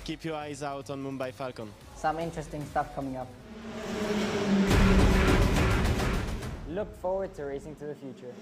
keep your eyes out on Mumbai Falcon. Some interesting stuff coming up. Look forward to racing to the future.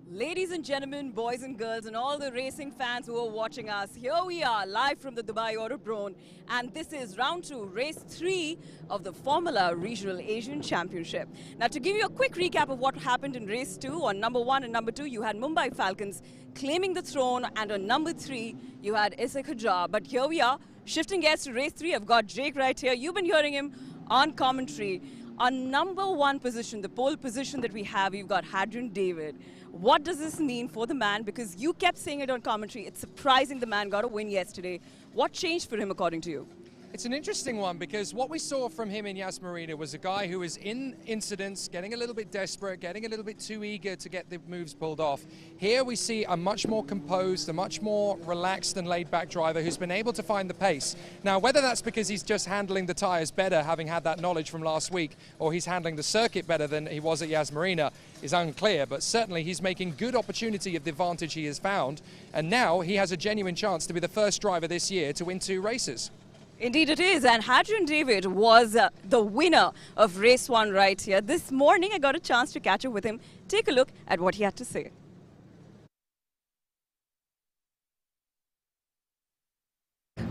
Ladies and gentlemen, boys and girls, and all the racing fans who are watching us, here we are live from the Dubai Autodrome, and this is round 2, race 3 of the Formula Regional Asian Championship. Now, to give you a quick recap of what happened in race 2, on number 1 and number 2, you had Mumbai Falcons claiming the throne, and on number 3, you had Isaac Hajar. But here we are, shifting gears to race 3. I've got Jake right here. You've been hearing him on commentary. On number 1 position, the pole position that we have, you've got Hadrian David. What does this mean for the man? Because you kept saying it on commentary. It's surprising the man got a win yesterday. What changed for him, according to you? It's an interesting one because what we saw from him in Yas Marina was a guy who was in incidents, getting a little bit desperate, getting a little bit too eager to get the moves pulled off. Here we see a much more composed, a much more relaxed and laid-back driver who's been able to find the pace. Now, whether that's because he's just handling the tyres better, having had that knowledge from last week, or he's handling the circuit better than he was at Yas Marina, is unclear, but certainly he's making good opportunity of the advantage he has found, and now he has a genuine chance to be the first driver this year to win 2 races. Indeed it is, and Hadrian David was the winner of race 1 right here. This morning I got a chance to catch up with him. Take a look at what he had to say.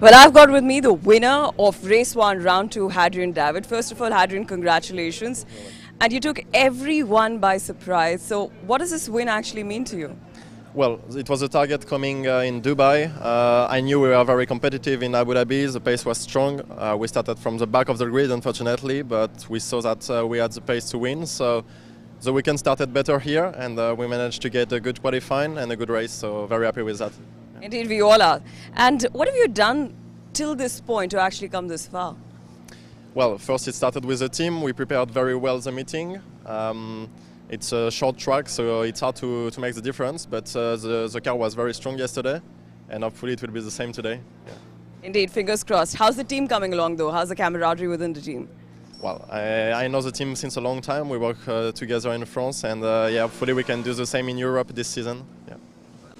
Well, I've got with me the winner of race 1 round 2, Hadrian David. First of all, Hadrian, congratulations. And you took everyone by surprise. So what does this win actually mean to you? Well, it was a target coming in Dubai. I knew we were very competitive in Abu Dhabi. The pace was strong. We started from the back of the grid, unfortunately, but we saw that we had the pace to win. So the weekend started better here, and we managed to get a good qualifying and a good race. So very happy with that. Indeed, we all are. And what have you done till this point to actually come this far? Well, first it started with the team. We prepared very well the meeting. It's a short track, so it's hard to make the difference, but the car was very strong yesterday, and hopefully it will be the same today. Yeah. Indeed, fingers crossed. How's the team coming along though? How's the camaraderie within the team? Well, I know the team since a long time. We work together in France, and yeah, hopefully we can do the same in Europe this season. Yeah.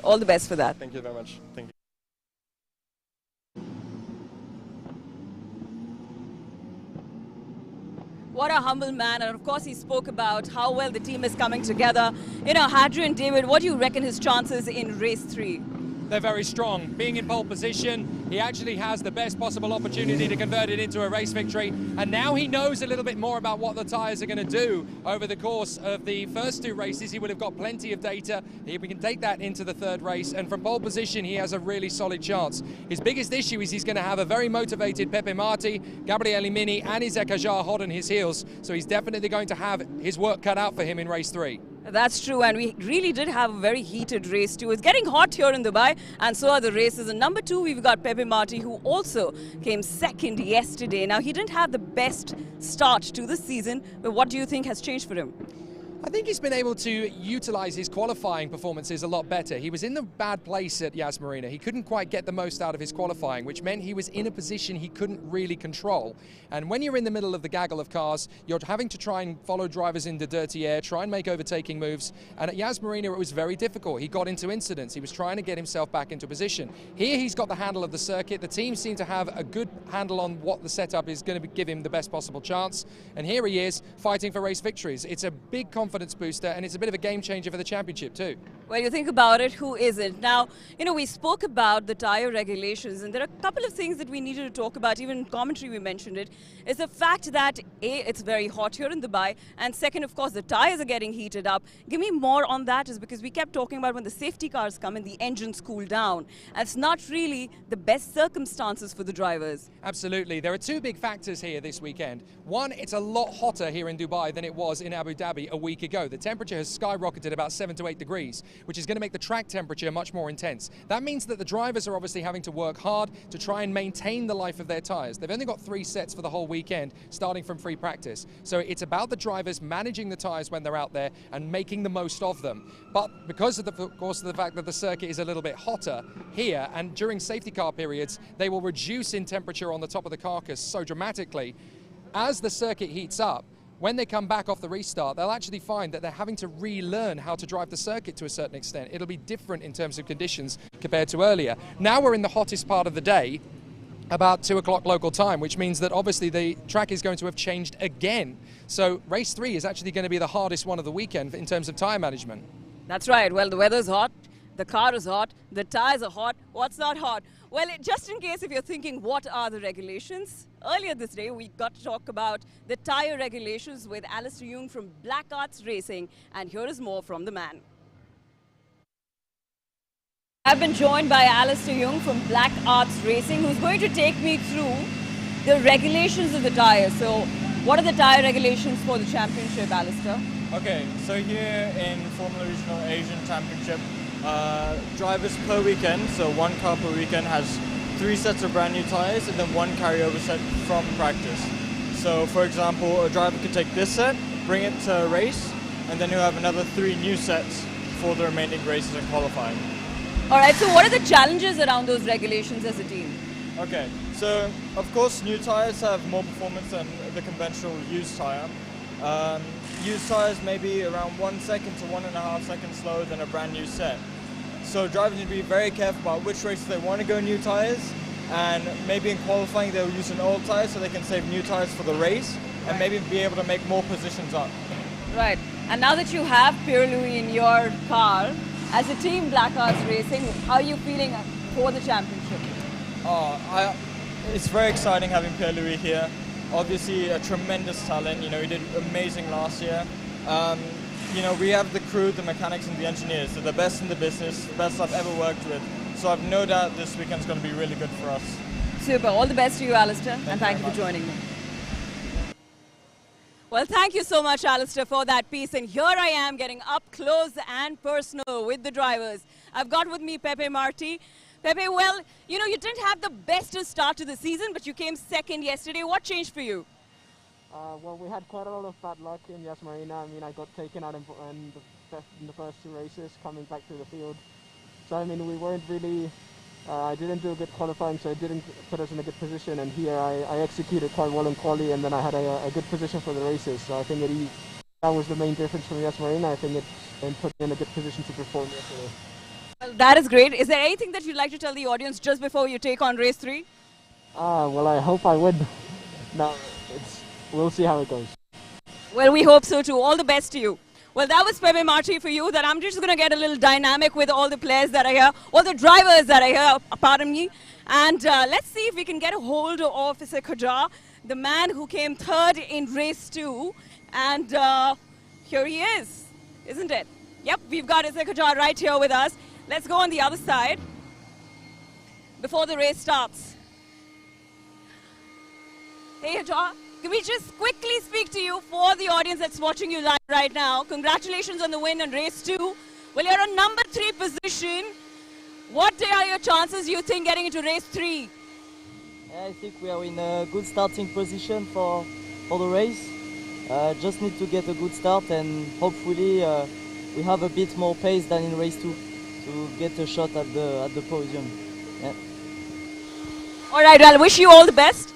All the best for that. Thank you very much. Thank you. What a humble man, and of course he spoke about how well the team is coming together. You know, Hadrian David, what do you reckon his chances in race 3? They're very strong. Being in pole position, he actually has the best possible opportunity to convert it into a race victory. And now he knows a little bit more about what the tyres are going to do over the course of the first 2 races. He would have got plenty of data. We can take that into the 3rd race. And from pole position, he has a really solid chance. His biggest issue is he's going to have a very motivated Pepe Marti, Gabriele Mini, and Isaac Hajar hot on his heels. So he's definitely going to have his work cut out for him in race 3. That's true, and we really did have a very heated race too. It's getting hot here in Dubai, and so are the races. And number 2, we've got Pepe Marti, who also came 2nd yesterday. Now, he didn't have the best start to the season, but what do you think has changed for him? I think he's been able to utilize his qualifying performances a lot better. He was in the bad place at Yas Marina. He couldn't quite get the most out of his qualifying, which meant he was in a position he couldn't really control. And when you're in the middle of the gaggle of cars, you're having to try and follow drivers in the dirty air, try and make overtaking moves. And at Yas Marina, it was very difficult. He got into incidents. He was trying to get himself back into position. Here, he's got the handle of the circuit. The team seem to have a good handle on what the setup is going to give him the best possible chance. And here he is, fighting for race victories. It's a big confidence booster, and it's a bit of a game changer for the championship too. Well, you think about it, who isn't? Now, you know, we spoke about the tyre regulations, and there are a couple of things that we needed to talk about. Even in commentary, we mentioned it. Is the fact that A, it's very hot here in Dubai, and second, of course, the tyres are getting heated up. Give me more on that, is because we kept talking about when the safety cars come and the engines cool down. And it's not really the best circumstances for the drivers. Absolutely. There are two big factors here this weekend. One, it's a lot hotter here in Dubai than it was in Abu Dhabi a week ago. The temperature has skyrocketed about 7 to 8 degrees, which is going to make the track temperature much more intense. That means that the drivers are obviously having to work hard to try and maintain the life of their tyres. They've only got 3 sets for the whole weekend, starting from free practice. So it's about the drivers managing the tyres when they're out there and making the most of them. But because of the fact that the circuit is a little bit hotter here, and during safety car periods, they will reduce in temperature on the top of the carcass so dramatically. As the circuit heats up, when they come back off the restart, they'll actually find that they're having to relearn how to drive the circuit to a certain extent. It'll be different in terms of conditions compared to earlier. Now we're in the hottest part of the day, about 2 o'clock local time, which means that obviously the track is going to have changed again. So race 3 is actually going to be the hardest one of the weekend in terms of tyre management. That's right. Well, the weather's hot, the car is hot, the tyres are hot. What's not hot? Well, just in case if you're thinking, what are the regulations? Earlier this day, we got to talk about the tyre regulations with Alistair Young from Black Arts Racing. And here is more from the man. I've been joined by Alistair Young from Black Arts Racing, who's going to take me through the regulations of the tyre. So, what are the tyre regulations for the championship, Alistair? Okay, so here in Formula Regional Asian Championship, drivers per weekend, so 1 car per weekend, has 3 sets of brand new tyres and then 1 carryover set from practice. So, for example, a driver could take this set, bring it to a race, and then he'll have another 3 new sets for the remaining races and qualifying. Alright, so what are the challenges around those regulations as a team? Okay, so of course new tyres have more performance than the conventional used tyre. Used tyres may be around 1 second to 1.5 seconds slower than a brand new set. So drivers need to be very careful about which races they want to go new tyres, and maybe in qualifying they'll use an old tyre so they can save new tyres for the race and maybe be able to make more positions up. Right, and now that you have Pierre-Louis in your car, as a team Black Arts Racing, how are you feeling for the championship? It's very exciting having Pierre-Louis here. Obviously a tremendous talent, you know, he did amazing last year. You know, we have the crew, the mechanics and the engineers. They're the best in the business, the best I've ever worked with. So I've no doubt this weekend's going to be really good for us. Super, all the best to you, Alistair, and thank you for joining me. Well, thank you so much, Alistair, for that piece. And here I am getting up close and personal with the drivers. I've got with me Pepe Marti. Pepe, well, you know, you didn't have the best start to the season, but you came second yesterday. What changed for you? Well, we had quite a lot of bad luck in Yas Marina. I mean, I got taken out in the first 2 races coming back to the field. So, I mean, we weren't really, I didn't do a good qualifying, so it didn't put us in a good position. And here I executed quite well in quali, and then I had a good position for the races. So I think that was the main difference from Yas Marina. I think it put me in a good position to perform yesterday. Well, that is great. Is there anything that you'd like to tell the audience just before you take on race 3? Well, I hope I win. No, we'll see how it goes. Well, we hope so too. All the best to you. Well, that was Pepe Marti for you. That I'm just going to get a little dynamic with all the players that are here, all the drivers that are here, pardon me. And let's see if we can get a hold of Officer Khajar, the man who came 3rd in race 2. And here he is, isn't it? Yep, we've got Officer Khajar right here with us. Let's go on the other side before the race starts. Hey, Khajar. Can we just quickly speak to you for the audience that's watching you live right now? Congratulations on the win on race 2. Well, you're on number 3 position. What are your chances, you think, getting into race 3? I think we are in a good starting position for the race. Just need to get a good start, and hopefully we have a bit more pace than in race 2 to get a shot at the podium. Yeah. All right, I'll wish you all the best.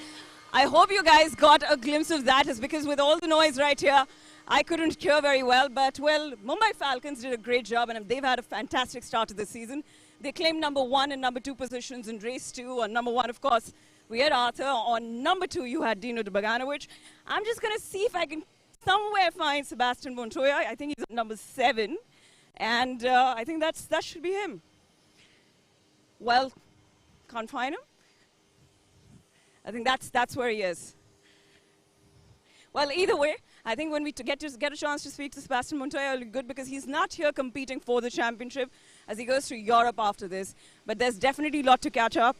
I hope you guys got a glimpse of that, is because with all the noise right here, I couldn't hear very well. But, well, Mumbai Falcons did a great job, and they've had a fantastic start to the season. They claimed number 1 and number 2 positions in race 2. On number 1, of course, we had Arthur. On number 2, you had Dino Deboganovic. I'm just going to see if I can somewhere find Sebastian Montoya. I think he's at number 7. And I think that should be him. Well, can't find him. I think that's where he is. Well, either way, I think when we get a chance to speak to Sebastian Montoya, it'll be good because he's not here competing for the championship as he goes to Europe after this. But there's definitely a lot to catch up.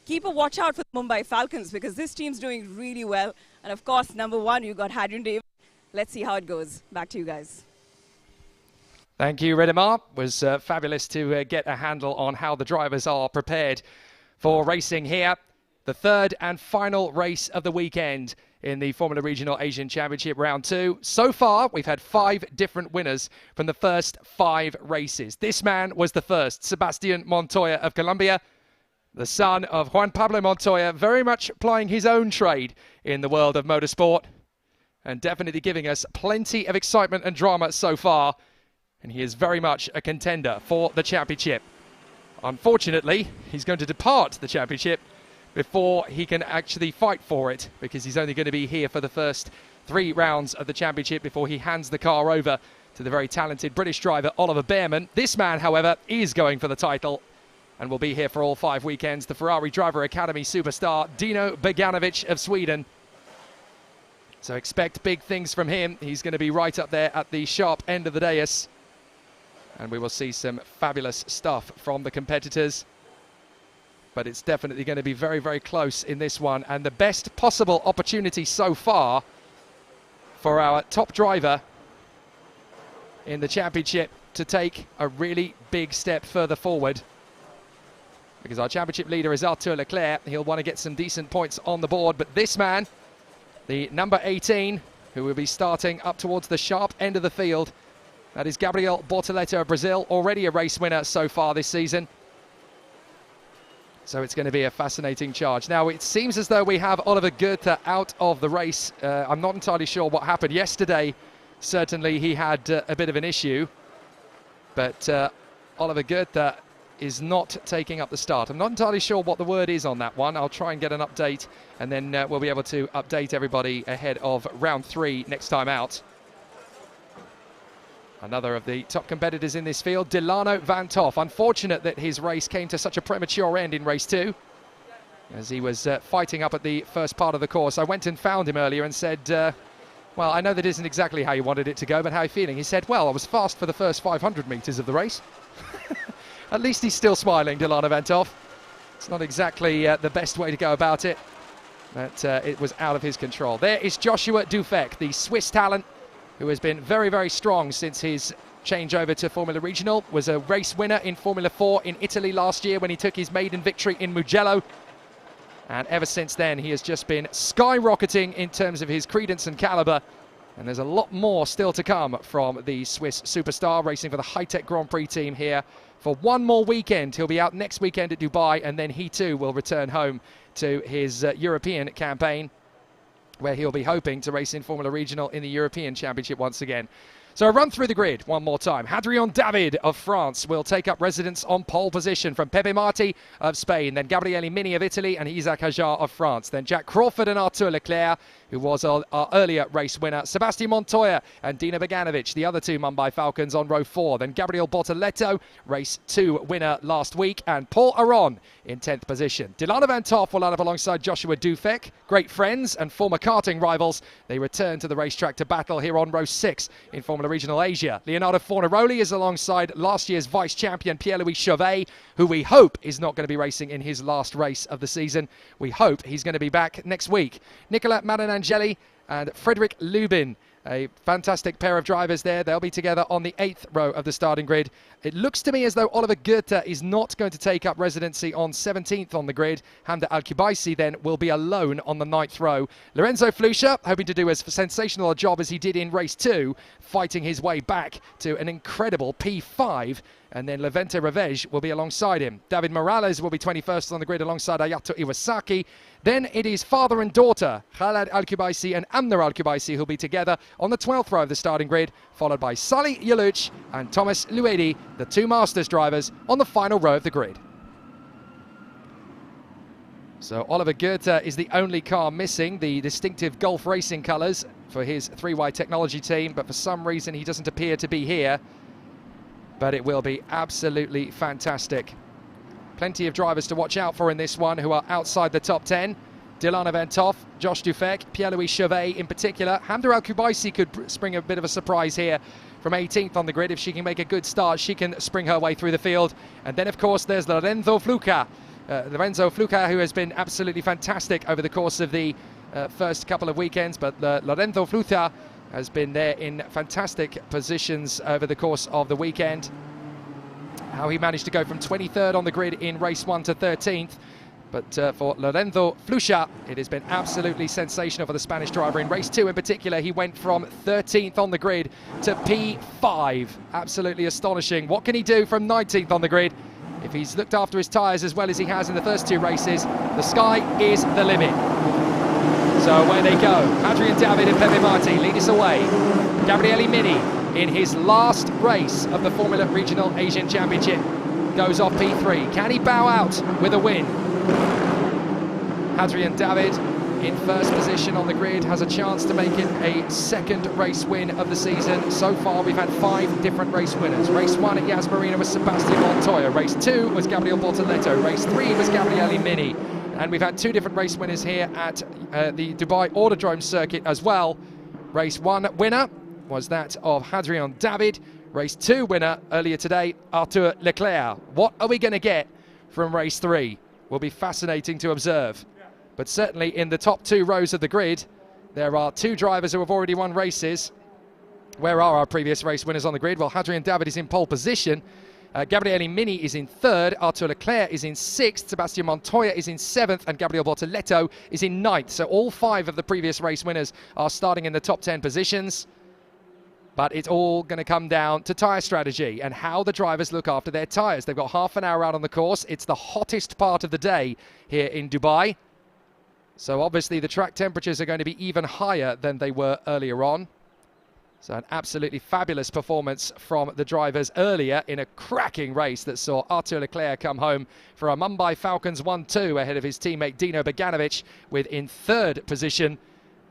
Keep a watch out for the Mumbai Falcons because this team's doing really well. And of course, number one, you've got Hadrian David. Let's see how it goes. Back to you guys. Thank you, Ridimar. It was fabulous to get a handle on how the drivers are prepared for racing here. The third and final race of the weekend in the Formula Regional Asian Championship Round 2. So far, we've had 5 different winners from the first 5 races. This man was the first, Sebastian Montoya of Colombia, the son of Juan Pablo Montoya, very much plying his own trade in the world of motorsport and definitely giving us plenty of excitement and drama so far. And he is very much a contender for the championship. Unfortunately, he's going to depart the championship before he can actually fight for it because he's only going to be here for the first 3 rounds of the championship before he hands the car over to the very talented British driver Oliver Bearman. This man, however, is going for the title and will be here for all 5 weekends. The Ferrari Driver Academy superstar Dino Beganovic of Sweden. So expect big things from him. He's going to be right up there at the sharp end of the dais. And we will see some fabulous stuff from the competitors. But it's definitely going to be very, very close in this one. And the best possible opportunity so far for our top driver in the championship to take a really big step further forward. Because our championship leader is Arthur Leclerc. He'll want to get some decent points on the board. But this man, the number 18, who will be starting up towards the sharp end of the field, that is Gabriel Bortoleto of Brazil, already a race winner so far this season. So it's going to be a fascinating charge. Now, it seems as though we have Oliver Goethe out of the race. I'm not entirely sure what happened yesterday. Certainly, he had a bit of an issue. But Oliver Goethe is not taking up the start. I'm not entirely sure what the word is on that one. I'll try and get an update, and then we'll be able to update everybody ahead of round 3 next time out. Another of the top competitors in this field, Delano Van Toff. Unfortunate that his race came to such a premature end in race 2, as he was fighting up at the first part of the course. I went and found him earlier and said, well, I know that isn't exactly how you wanted it to go, but how are you feeling? He said, well, I was fast for the first 500 metres of the race. At least he's still smiling, Delano Van Toff. It's not exactly the best way to go about it, but it was out of his control. There is Joshua Dufek, the Swiss talent, who has been very, very strong since his changeover to Formula Regional. Was a race winner in Formula 4 in Italy last year when he took his maiden victory in Mugello. And ever since then, he has just been skyrocketing in terms of his credence and caliber. And there's a lot more still to come from the Swiss superstar, racing for the High-Tech Grand Prix team here for one more weekend. He'll be out next weekend at Dubai, and then he too will return home to his European campaign, where he'll be hoping to race in Formula Regional in the European Championship once again. So a run through the grid one more time. Hadrian David of France will take up residence on pole position from Pepe Marti of Spain, then Gabriele Mini of Italy and Isaac Hajar of France. Then Jack Crawford and Arthur Leclerc, who was our earlier race winner. Sebastian Montoya and Dino Beganovic, the other 2 Mumbai Falcons, on row 4. Then Gabriel Bortoleto, race 2 winner last week, and Paul Aron in 10th position. Delano Van Toff will line up alongside Joshua Dufek, great friends and former karting rivals. They return to the racetrack to battle here on row 6 in Formula Regional Asia. Leonardo Fornaroli is alongside last year's vice champion Pierre-Louis Chauvet, who we hope is not going to be racing in his last race of the season. We hope he's going to be back next week. Nicola Marinangeli and Frederick Lubin, a fantastic pair of drivers there. They'll be together on the 8th row of the starting grid. It looks to me as though Oliver Goethe is not going to take up residency on 17th on the grid. Hamda Al-Kubaisi then will be alone on the 9th row. Lorenzo Flusha, hoping to do as sensational a job as he did in race 2, fighting his way back to an incredible P5. And then Levente Revej will be alongside him. David Morales will be 21st on the grid alongside Ayato Iwasaki. Then it is father and daughter, Khaled Al-Kubaisi and Amner Al-Kubaisi, who'll be together on the 12th row of the starting grid, followed by Sally Yaluch and Thomas Luedi, the 2 Masters drivers, on the final row of the grid. So Oliver Goethe is the only car missing the distinctive Gulf Racing colours for his 3Y Technology team, but for some reason he doesn't appear to be here. but it will be absolutely fantastic. Plenty of drivers to watch out for in this one who are outside the top 10. Dylan Venthoff, Josh Dufek, Pierre-Louis Chauvet in particular. Hamda Al-Kubaisi could spring a bit of a surprise here from 18th on the grid. If she can make a good start, she can spring her way through the field. And then, of course, there's Lorenzo Fluka. Lorenzo Fluka, who has been absolutely fantastic over the course of the first couple of weekends. But Lorenzo Fluka has been there in fantastic positions over the course of the weekend. How he managed to go from 23rd on the grid in race 1 to 13th. But for Lorenzo Fluka, it has been absolutely sensational for the Spanish driver. In race 2 in particular, he went from 13th on the grid to P5. Absolutely astonishing. What can he do from 19th on the grid? If he's looked after his tyres as well as he has in the first 2 races, the sky is the limit. So away they go. Hadrian David and Pepe Marti lead us away. Gabriele Mini, in his last race of the Formula Regional Asian Championship, goes off P3. Can he bow out with a win? Hadrian David in first position on the grid has a chance to make it a second race win of the season. So far we've had 5 different race winners. Race 1 at Yas Marina was Sebastian Montoya. Race 2 was Gabriel Bortoleto. Race 3 was Gabriele Mini. And we've had 2 different race winners here at the Dubai Autodrome circuit as well. Race 1 winner was that of Hadrian David. Race 2 winner earlier today, Arthur Leclerc. What are we going to get from race 3? Will be fascinating to observe. But certainly in the top 2 rows of the grid, there are 2 drivers who have already won races. Where are our previous race winners on the grid? Well, Hadrian David is in pole position. Gabriele Mini is in 3rd. Arthur Leclerc is in 6th. Sebastian Montoya is in 7th. And Gabriel Bortoleto is in 9th. So all 5 of the previous race winners are starting in the top 10 positions. But it's all going to come down to tyre strategy and how the drivers look after their tyres. They've got half an hour out on the course. It's the hottest part of the day here in Dubai. So obviously the track temperatures are going to be even higher than they were earlier on. So an absolutely fabulous performance from the drivers earlier in a cracking race that saw Arthur Leclerc come home for a Mumbai Falcons 1-2 ahead of his teammate Dino Beganovic with in 3rd position.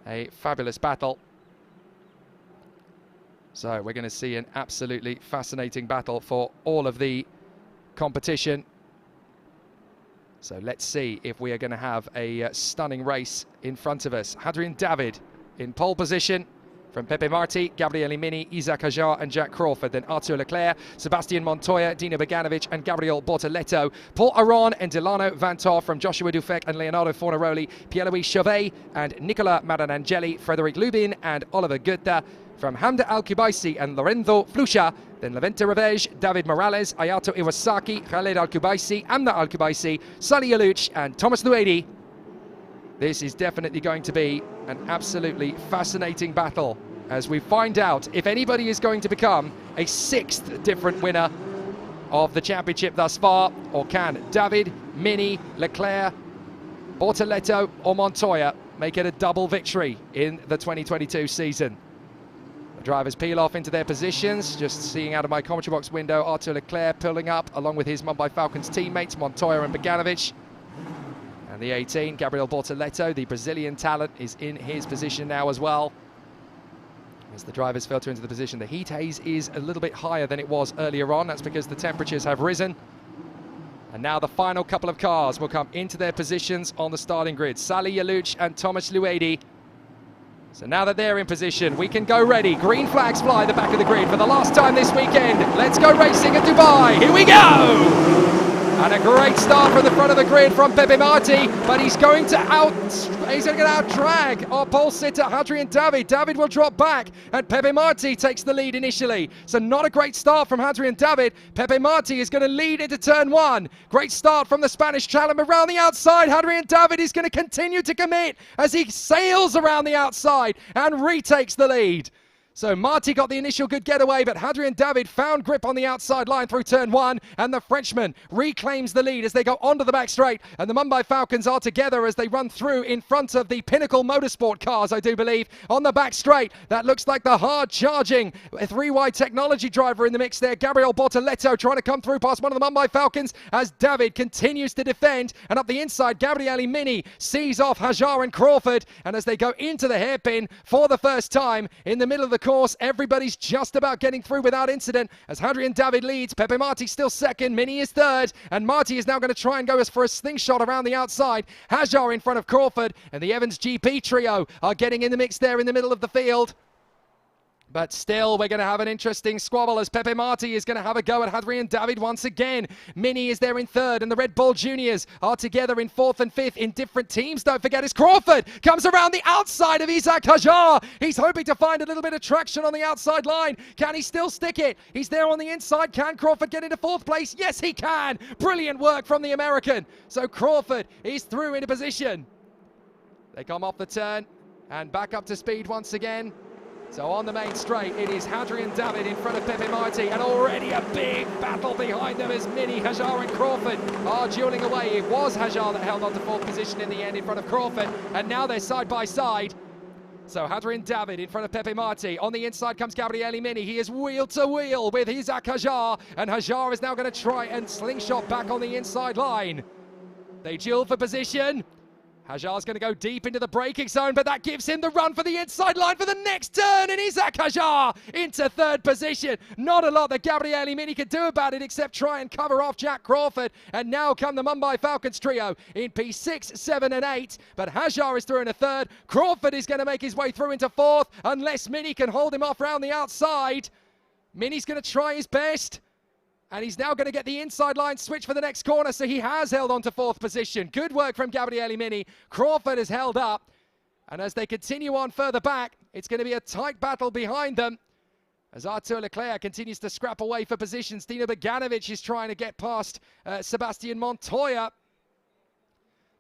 A fabulous battle. So we're going to see an absolutely fascinating battle for all of the competition. So let's see if we are going to have a stunning race in front of us. Hadrian David in pole position from Pepe Marti, Gabriele Mini, Isaac Hajar and Jack Crawford. Then Arthur Leclerc, Sebastian Montoya, Dino Beganovic and Gabriel Bortoleto. Paul Aron and Delano Vanthoff from Joshua Dufek and Leonardo Fornaroli. Pierre-Louis Chauvet and Nicola Maranangeli. Frederic Lubin and Oliver Goethe. From Hamda Al-Kubaisi and Lorenzo Fluka, then Levente Revej, David Morales, Ayato Iwasaki, Khaled Al-Kubaisi, Amna Al-Kubaisi, Sally Aluch and Thomas Luedi. This is definitely going to be an absolutely fascinating battle as we find out if anybody is going to become a 6th different winner of the championship thus far, or can David, Mini, Leclerc, Bortoleto or Montoya make it a double victory in the 2022 season. Drivers peel off into their positions. Just seeing out of my commentary box window, Arthur Leclerc pulling up along with his Mumbai Falcons teammates, Montoya and Beganovic. And the 18, Gabriel Bortoleto, the Brazilian talent, is in his position now as well. As the drivers filter into the position, the heat haze is a little bit higher than it was earlier on. That's because the temperatures have risen. And now the final couple of cars will come into their positions on the starting grid. Sally Aluch and Thomas Luedi. So now that they're in position, we can go ready. Green flags fly at the back of the grid for the last time this weekend. Let's go racing at Dubai. Here we go! And a great start from the front of the grid from Pepe Marti, but he's going to out-drag our pole sitter Hadrian David. David will drop back, and Pepe Marti takes the lead initially. So not a great start from Hadrian David. Pepe Marti is going to lead into turn 1. Great start from the Spanish talent around the outside. Hadrian David is going to continue to commit as he sails around the outside and retakes the lead. So Marti got the initial good getaway, but Hadrian David found grip on the outside line through turn 1, and the Frenchman reclaims the lead as they go onto the back straight, and the Mumbai Falcons are together as they run through in front of the Pinnacle Motorsport cars, I do believe, on the back straight. That looks like the hard-charging 3Y technology driver in the mix there, Gabriel Bortoleto, trying to come through past one of the Mumbai Falcons as David continues to defend, and up the inside, Gabriele Mini sees off Hajar and Crawford, and as they go into the hairpin for the first time in the middle of the course. Everybody's just about getting through without incident as Hadrian David leads. Pepe Marti still second. Mini is third. And Marti is now going to try and go for a slingshot around the outside. Hajar in front of Crawford. And the Evans GP trio are getting in the mix there in the middle of the field. But still, we're going to have an interesting squabble as Pepe Marti is going to have a go at Hadrian David once again. Mini is there in third, and the Red Bull Juniors are together in fourth and fifth in different teams. Don't forget, as Crawford comes around the outside of Isaac Hajar. He's hoping to find a little bit of traction on the outside line. Can he still stick it? He's there on the inside. Can Crawford get into fourth place? Yes, he can. Brilliant work from the American. So Crawford is through into position. They come off the turn and back up to speed once again. So on the main straight, it is Hadrian David in front of Pepe Marti, and already a big battle behind them as Mini, Hajar and Crawford are dueling away. It was Hajar that held on to fourth position in the end in front of Crawford, and now they're side by side. So Hadrian David in front of Pepe Marti. On the inside comes Gabriele Mini. He is wheel to wheel with Isaac Hajar, and Hajar is now going to try and slingshot back on the inside line. They duel for position. Hajar's going to go deep into the braking zone, but that gives him the run for the inside line for the next turn, and Isaac Hajar into third position. Not a lot that Gabriele Mini can do about it except try and cover off Jack Crawford, and now come the Mumbai Falcons trio in P6, 7 and 8, but Hajar is through in a third. Crawford is going to make his way through into fourth, unless Mini can hold him off round the outside. Mini's going to try his best. And he's now going to get the inside line switch for the next corner, so he has held on to fourth position. Good work from Gabriele Mini. Crawford has held up. And as they continue on further back, it's going to be a tight battle behind them. As Artur Leclerc continues to scrap away for positions, Dino Beganovic is trying to get past Sebastian Montoya.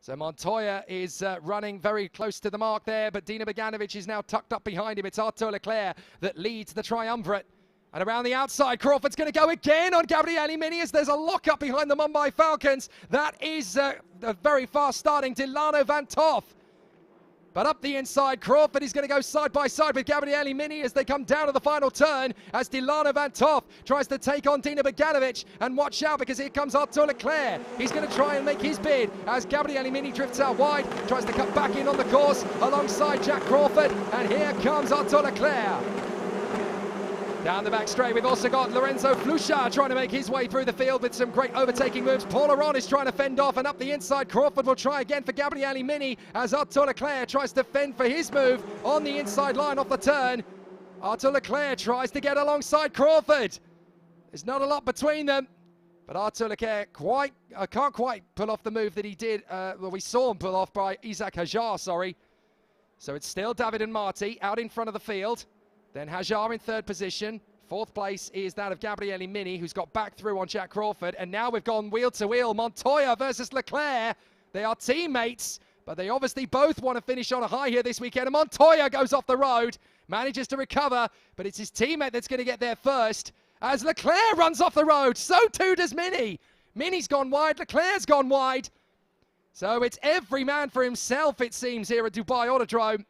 So Montoya is running very close to the mark there, but Dino Beganovic is now tucked up behind him. It's Artur Leclerc that leads the triumvirate. And around the outside, Crawford's going to go again on Gabriele Mini as there's a lock-up behind the Mumbai Falcons. That is a very fast starting Delano Van Toff. But up the inside, Crawford is going to go side by side with Gabriele Mini as they come down to the final turn as Delano Van Toff tries to take on Dino Beganovic. And watch out, because here comes Artur Leclerc. He's going to try and make his bid as Gabriele Mini drifts out wide, tries to cut back in on the course alongside Jack Crawford. And here comes Artur Leclerc. Down the back straight, we've also got Lorenzo Flusha trying to make his way through the field with some great overtaking moves. Paul Aron is trying to fend off, and up the inside, Crawford will try again for Gabriele Mini as Artur Leclerc tries to fend for his move on the inside line off the turn. Artur Leclerc tries to get alongside Crawford. There's not a lot between them, but Artur Leclerc can't quite pull off the move that he did, well, we saw him pull off by Isaac Hajar, sorry. So it's still David and Marti out in front of the field. Then Hajar in third position. Fourth place is that of Gabriele Mini, who's got back through on Jack Crawford. And now we've gone wheel to wheel. Montoya versus Leclerc. They are teammates, but they obviously both want to finish on a high here this weekend. And Montoya goes off the road, manages to recover, but it's his teammate that's going to get there first. As Leclerc runs off the road, so too does Mini. Mini's gone wide, Leclerc's gone wide. So it's every man for himself, it seems, here at Dubai Autodrome.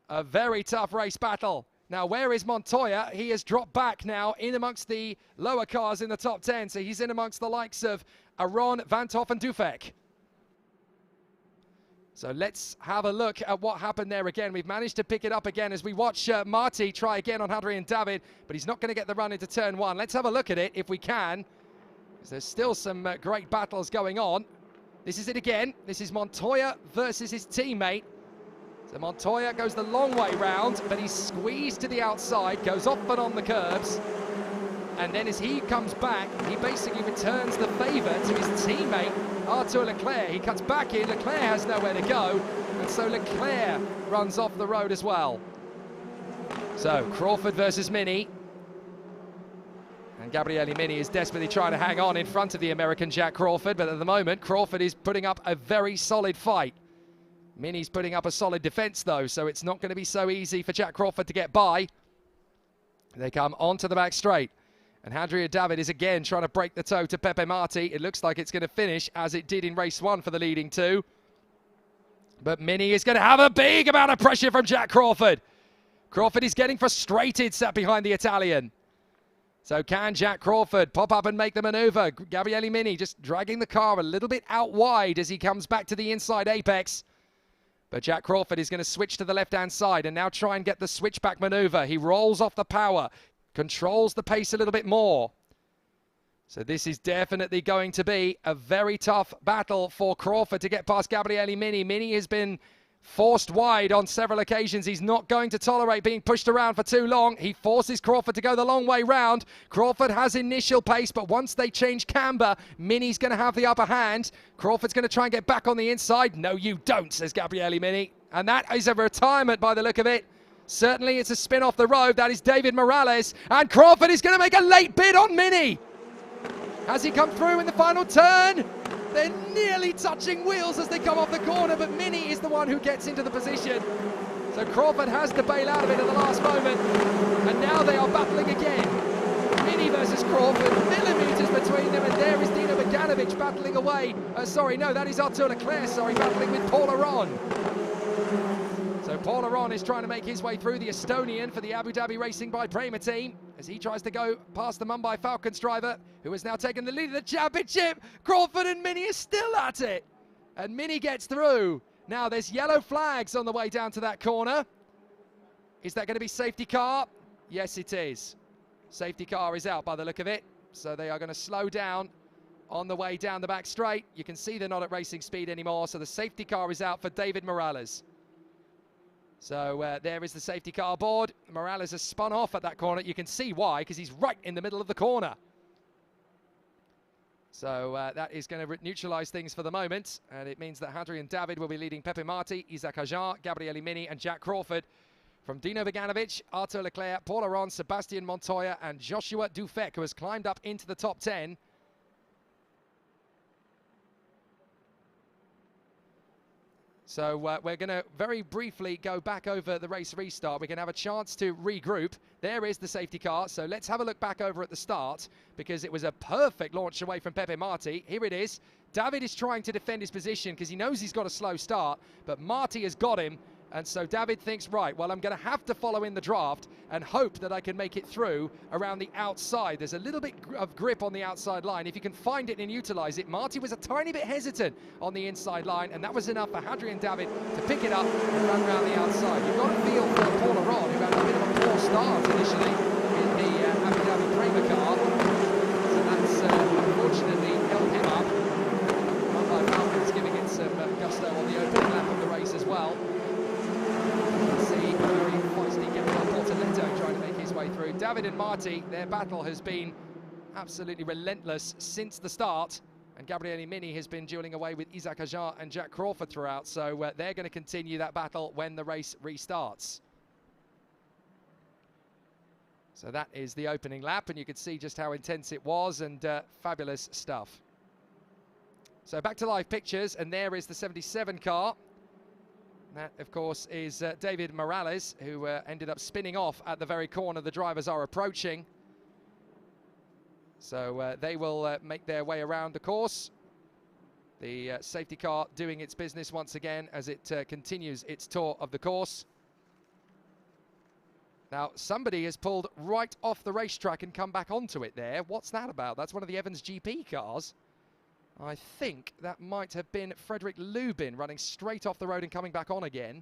A very tough race battle. Now, where is Montoya? He has dropped back now in amongst the lower cars in the top 10. So he's in amongst the likes of Aron, Van Toff and Dufek. So let's have a look at what happened there again. We've managed to pick it up again as we watch Marti try again on Hadrian David, but he's not going to get the run into turn one. Let's have a look at it if we can. There's still some great battles going on. This is it again. This is Montoya versus his teammate. So Montoya goes the long way round, but he's squeezed to the outside, goes off and on the curbs. And then as he comes back, he basically returns the favour to his teammate, Artur Leclerc. He cuts back in, Leclerc has nowhere to go, and so Leclerc runs off the road as well. So Crawford versus Mini. And Gabriele Mini is desperately trying to hang on in front of the American Jack Crawford, but at the moment, Crawford is putting up a very solid fight. Mini's putting up a solid defence, though, so it's not going to be so easy for Jack Crawford to get by. They come onto the back straight. And Hadrian David is again trying to break the toe to Pepe Marti. It looks like it's going to finish as it did in race one for the leading two. But Mini is going to have a big amount of pressure from Jack Crawford. Crawford is getting frustrated sat behind the Italian. So can Jack Crawford pop up and make the manoeuvre? Gabriele Mini just dragging the car a little bit out wide as he comes back to the inside apex. But Jack Crawford is going to switch to the left-hand side and now try and get the switchback maneuver. He rolls off the power, controls the pace a little bit more. So this is definitely going to be a very tough battle for Crawford to get past Gabriele Mini. Mini has been forced wide on several occasions. He's not going to tolerate being pushed around for too long. He forces Crawford to go the long way round. Crawford has initial pace, but once they change camber, Mini's going to have the upper hand. Crawford's going to try and get back on the inside. No, you don't, says Gabriele Mini. And that is a retirement by the look of it. Certainly it's a spin off the road. That is David Morales. And Crawford is going to make a late bid on Mini. Has he come through in the final turn? They're nearly touching wheels as they come off the corner, but Mini is the one who gets into the position. So Crawford has to bail out of it at the last moment. And now they are battling again. Mini versus Crawford, millimetres between them, and there is Dino Beganovic battling away. Sorry, no, that is Arthur Leclerc, battling with Paul Aron. So Paul Aron is trying to make his way through, the Estonian for the Abu Dhabi Racing by PREMA team, as he tries to go past the Mumbai Falcons driver, who has now taken the lead of the championship. Crawford and Mini are still at it, and Mini gets through. Now there's yellow flags on the way down to that corner. Is that going to be safety car? Yes, it is. Safety car is out by the look of it, so they are going to slow down on the way down the back straight. You can see they're not at racing speed anymore, so the safety car is out for David Morales. So there is the safety car board. Morales has spun off at that corner. You can see why, because he's right in the middle of the corner. So that is going to neutralise things for the moment. And it means that Hadrian David will be leading Pepe Marti, Isaac Hajar, Gabriele Mini and Jack Crawford. From Dino Beganovic, Arthur Leclerc, Paul Aron, Sebastian Montoya and Joshua Dufek, who has climbed up into the top 10. So we're going to very briefly go back over the race restart. We can have a chance to regroup. There is the safety car. So let's have a look back over at the start, because it was a perfect launch away from Pepe Marti. Here it is. David is trying to defend his position because he knows he's got a slow start, but Marti has got him. And so David thinks, right, well, I'm going to have to follow in the draft and hope that I can make it through around the outside. There's a little bit of grip on the outside line. If you can find it and utilize it. Marti was a tiny bit hesitant on the inside line, and that was enough for Hadrian David to pick it up and run around the outside. You've got to feel for Paul Aron, who had a bit of a poor start initially in the Abu Dhabi PREMA car. So that's unfortunately held him up. Mumbai Falcons giving it some gusto on the opening lap of the race as well. Very feisty Gabriel Portoletto trying to make his way through. David and Marti, their battle has been absolutely relentless since the start, and Gabriele Mini has been dueling away with Isaac Hajar and Jack Crawford throughout, so they're going to continue that battle when the race restarts. So that is the opening lap, and you can see just how intense it was, and fabulous stuff. So back to live pictures, and there is the 77 car. That, of course, is David Morales, who ended up spinning off at the very corner the drivers are approaching. So they will make their way around the course. The safety car doing its business once again as it continues its tour of the course. Now, somebody has pulled right off the racetrack and come back onto it there. What's that about? That's one of the Evans GP cars. I think that might have been Frederick Lubin running straight off the road and coming back on again.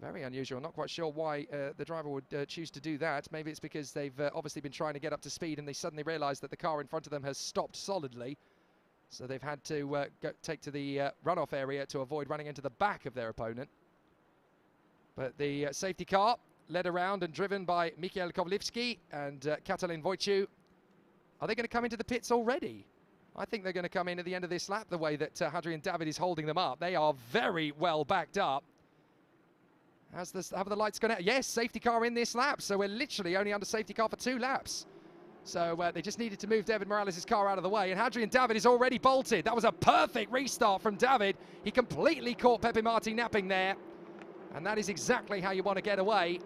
Very unusual. Not quite sure why the driver would choose to do that. Maybe it's because they've obviously been trying to get up to speed and they suddenly realised that the car in front of them has stopped solidly. So they've had to take to the runoff area to avoid running into the back of their opponent. But the safety car led around and driven by Mikhail Kovlivsky and Katalin Wojciu. Are they going to come into the pits already? I think they're going to come in at the end of this lap, the way that Hadrian David is holding them up. They are very well backed up. Have the lights gone out? Yes, safety car in this lap. So we're literally only under safety car for 2 laps. So they just needed to move David Morales' car out of the way. And Hadrian David is already bolted. That was a perfect restart from David. He completely caught Pepe Marti napping there. And that is exactly how you want to get away.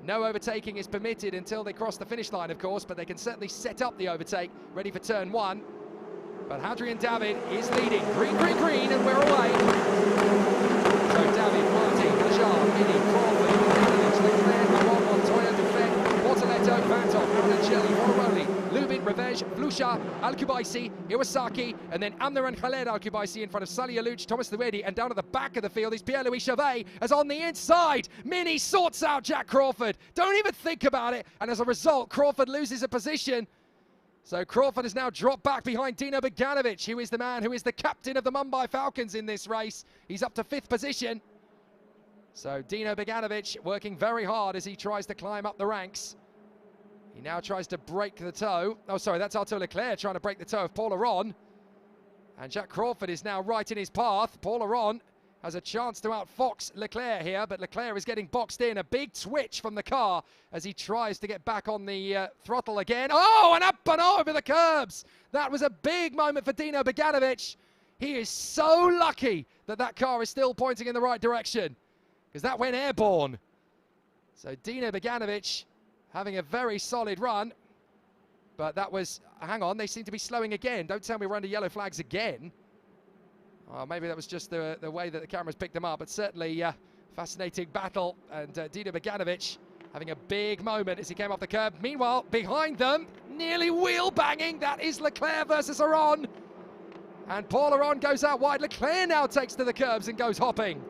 No overtaking is permitted until they cross the finish line, of course, but they can certainly set up the overtake, ready for turn 1. But Hadrian David is leading. Green, green, green, and we're away. So David, Marti, Hajar, Mini, Crawford, Beganovic, Leclerc, Aron, Montoya, Dufek, Portoletto, Vantov, Arancelli, Moraroli, Lubin, Revege, Flusha, Al-Kubaisi, Iwasaki, and then Amner and Khaled Al-Kubaisi in front of Salih Alouch, Thomas Luedi, and down at the back of the field is Pierre-Louis Chauvet, as on the inside, Mini sorts out Jack Crawford. Don't even think about it, and as a result, Crawford loses a position. So Crawford has now dropped back behind Dino Beganovic, who is the man who is the captain of the Mumbai Falcons in this race. He's up to 5th position. So Dino Beganovic working very hard as he tries to climb up the ranks. He now tries to break the toe. Oh, sorry, that's Arthur Leclerc trying to break the toe of Paul Aron. And Jack Crawford is now right in his path. Paul Aron has a chance to outfox Leclerc here, but Leclerc is getting boxed in. A big twitch from the car as he tries to get back on the throttle again. Oh, and up and over the curbs. That was a big moment for Dino Beganovic. He is so lucky that that car is still pointing in the right direction, because that went airborne. So Dino Beganovic having a very solid run, but that was, hang on, they seem to be slowing again. Don't tell me we're under yellow flags again. Oh, maybe that was just the way that the cameras picked them up, but certainly fascinating battle. And Dino Beganovic having a big moment as he came off the curb. Meanwhile, behind them, nearly wheel banging, that is Leclerc versus Aron. And Paul Aron goes out wide. Leclerc now takes to the curbs and goes hopping.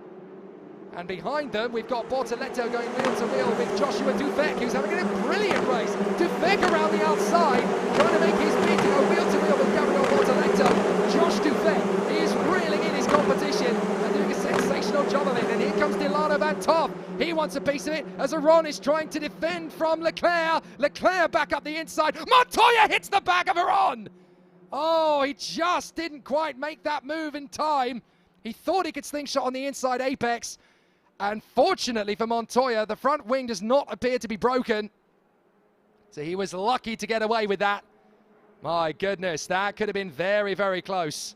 And behind them, we've got Bortoletto going wheel to wheel with Joshua Dufek, who's having a brilliant race. Dufek around the outside, trying to make his big wheel to wheel with Gabriel Bortoletto. Josh Dufek is reeling in his competition and doing a sensational job of it. And here comes Delano Van Top. He wants a piece of it as Aron is trying to defend from Leclerc. Leclerc back up the inside. Montoya hits the back of Aron. Oh, he just didn't quite make that move in time. He thought he could slingshot on the inside apex. And fortunately for Montoya, the front wing does not appear to be broken. So he was lucky to get away with that. My goodness, that could have been very, very close.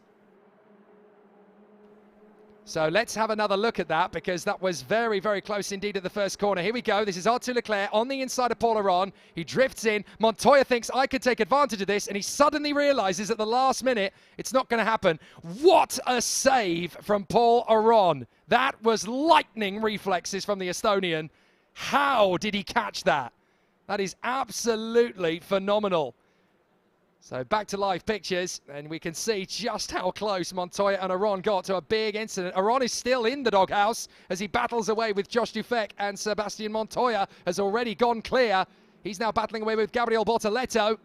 So let's have another look at that, because that was very, very close indeed at the first corner. Here we go. This is Arthur Leclerc on the inside of Paul Aron. He drifts in. Montoya thinks, I could take advantage of this, and he suddenly realizes at the last minute it's not going to happen. What a save from Paul Aron. That was lightning reflexes from the Estonian. How did he catch that? That is absolutely phenomenal. So back to live pictures, and we can see just how close Montoya and Aron got to a big incident. Aron is still in the doghouse as he battles away with Josh Dufek, and Sebastian Montoya has already gone clear. He's now battling away with Gabriel Bortoletto.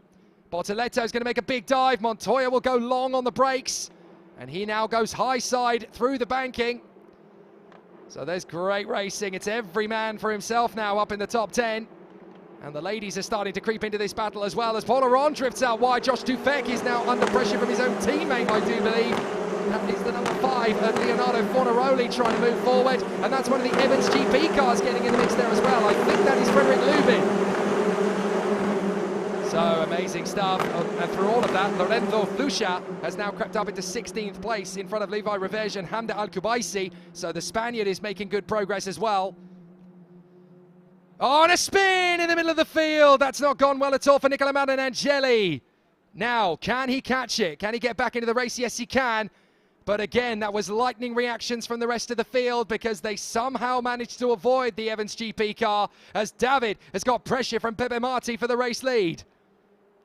Bortoletto is going to make a big dive. Montoya will go long on the brakes, and he now goes high side through the banking. So there's great racing. It's every man for himself now up in the top 10. And the ladies are starting to creep into this battle as well as Paul Aron drifts out wide. Josh Dufek is now under pressure from his own teammate, I do believe. That is the number 5, Leonardo Fornaroli, trying to move forward. And that's one of the Evans GP cars getting in the mix there as well. I think that is Frederick Lubin. So amazing stuff. And through all of that, Lorenzo Flusha has now crept up into 16th place in front of Levi Revege and Hamda Al-Kubaisi. So the Spaniard is making good progress as well. Oh, and a spin in the middle of the field. That's not gone well at all for Nicola Marinangeli. Now, can he catch it? Can he get back into the race? Yes, he can. But again, that was lightning reactions from the rest of the field, because they somehow managed to avoid the Evans GP car, as David has got pressure from Pepe Marti for the race lead.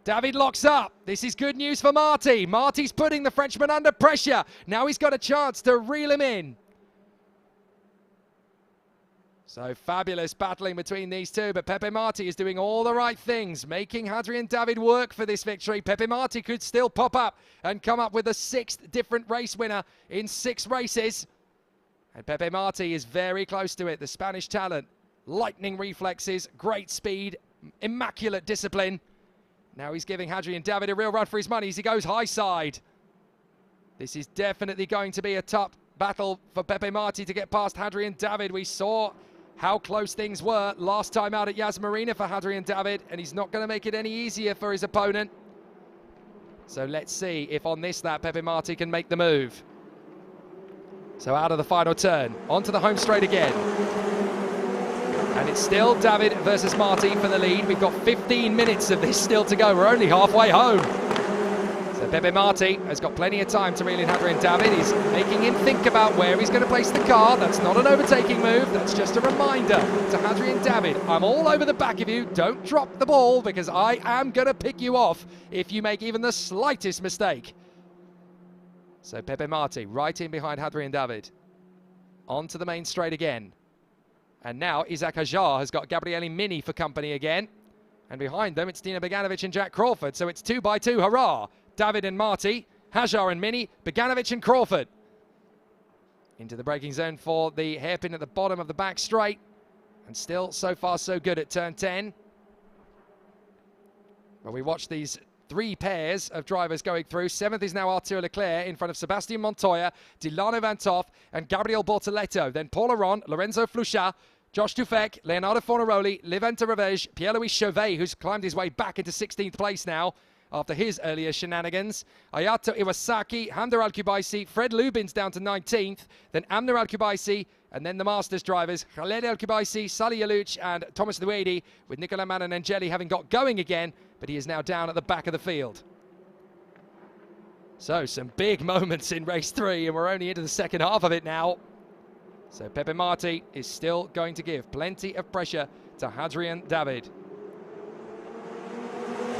David locks up. This is good news for Marti. Marti's putting the Frenchman under pressure. Now he's got a chance to reel him in. So fabulous battling between these two, but Pepe Marti is doing all the right things, making Hadrian David work for this victory. Pepe Marti could still pop up and come up with a 6th different race winner in 6 races. And Pepe Marti is very close to it, the Spanish talent. Lightning reflexes, great speed, immaculate discipline. Now he's giving Hadrian David a real run for his money as he goes high side. This is definitely going to be a tough battle for Pepe Marti to get past Hadrian David. We saw how close things were last time out at Yas Marina for Hadrian David, and he's not going to make it any easier for his opponent. So let's see if on this lap Pepe Marti can make the move. So out of the final turn, onto the home straight again. And it's still David versus Marti for the lead. We've got 15 minutes of this still to go. We're only halfway home. So Pepe Marti has got plenty of time to reel in Hadrian David. He's making him think about where he's going to place the car. That's not an overtaking move. That's just a reminder to Hadrian David. I'm all over the back of you. Don't drop the ball, because I am going to pick you off if you make even the slightest mistake. So Pepe Marti right in behind Hadrian David. On to the main straight again. And now Isaac Hajar has got Gabriele Mini for company again. And behind them, it's Dino Beganovic and Jack Crawford. So it's 2 by 2, hurrah! David and Marti, Hajar and Mini, Beganovic and Crawford. Into the braking zone for the hairpin at the bottom of the back straight. And still, so far, so good at turn 10. Well, we watch these 3 pairs of drivers going through. 7th is now Arthur Leclerc in front of Sebastian Montoya, Delano Van Toff, and Gabriel Bortoleto. Then Paul Aron, Lorenzo Fluchat, Josh Tufek, Leonardo Fornaroli, Levente Revege, Pierre-Louis Chauvet, who's climbed his way back into 16th place now after his earlier shenanigans. Ayato Iwasaki, Hamder Al-Kubaisi, Fred Lubin's down to 19th, then Amner Al-Kubaisi, and then the Masters drivers, Khaled Al-Kubaisi, Salih Yalouch, and Thomas Luedi, with Nicola Mananangeli having got going again, but he is now down at the back of the field. So, some big moments in race 3, and we're only into the second half of it now. So Pepe Marti is still going to give plenty of pressure to Hadrian David.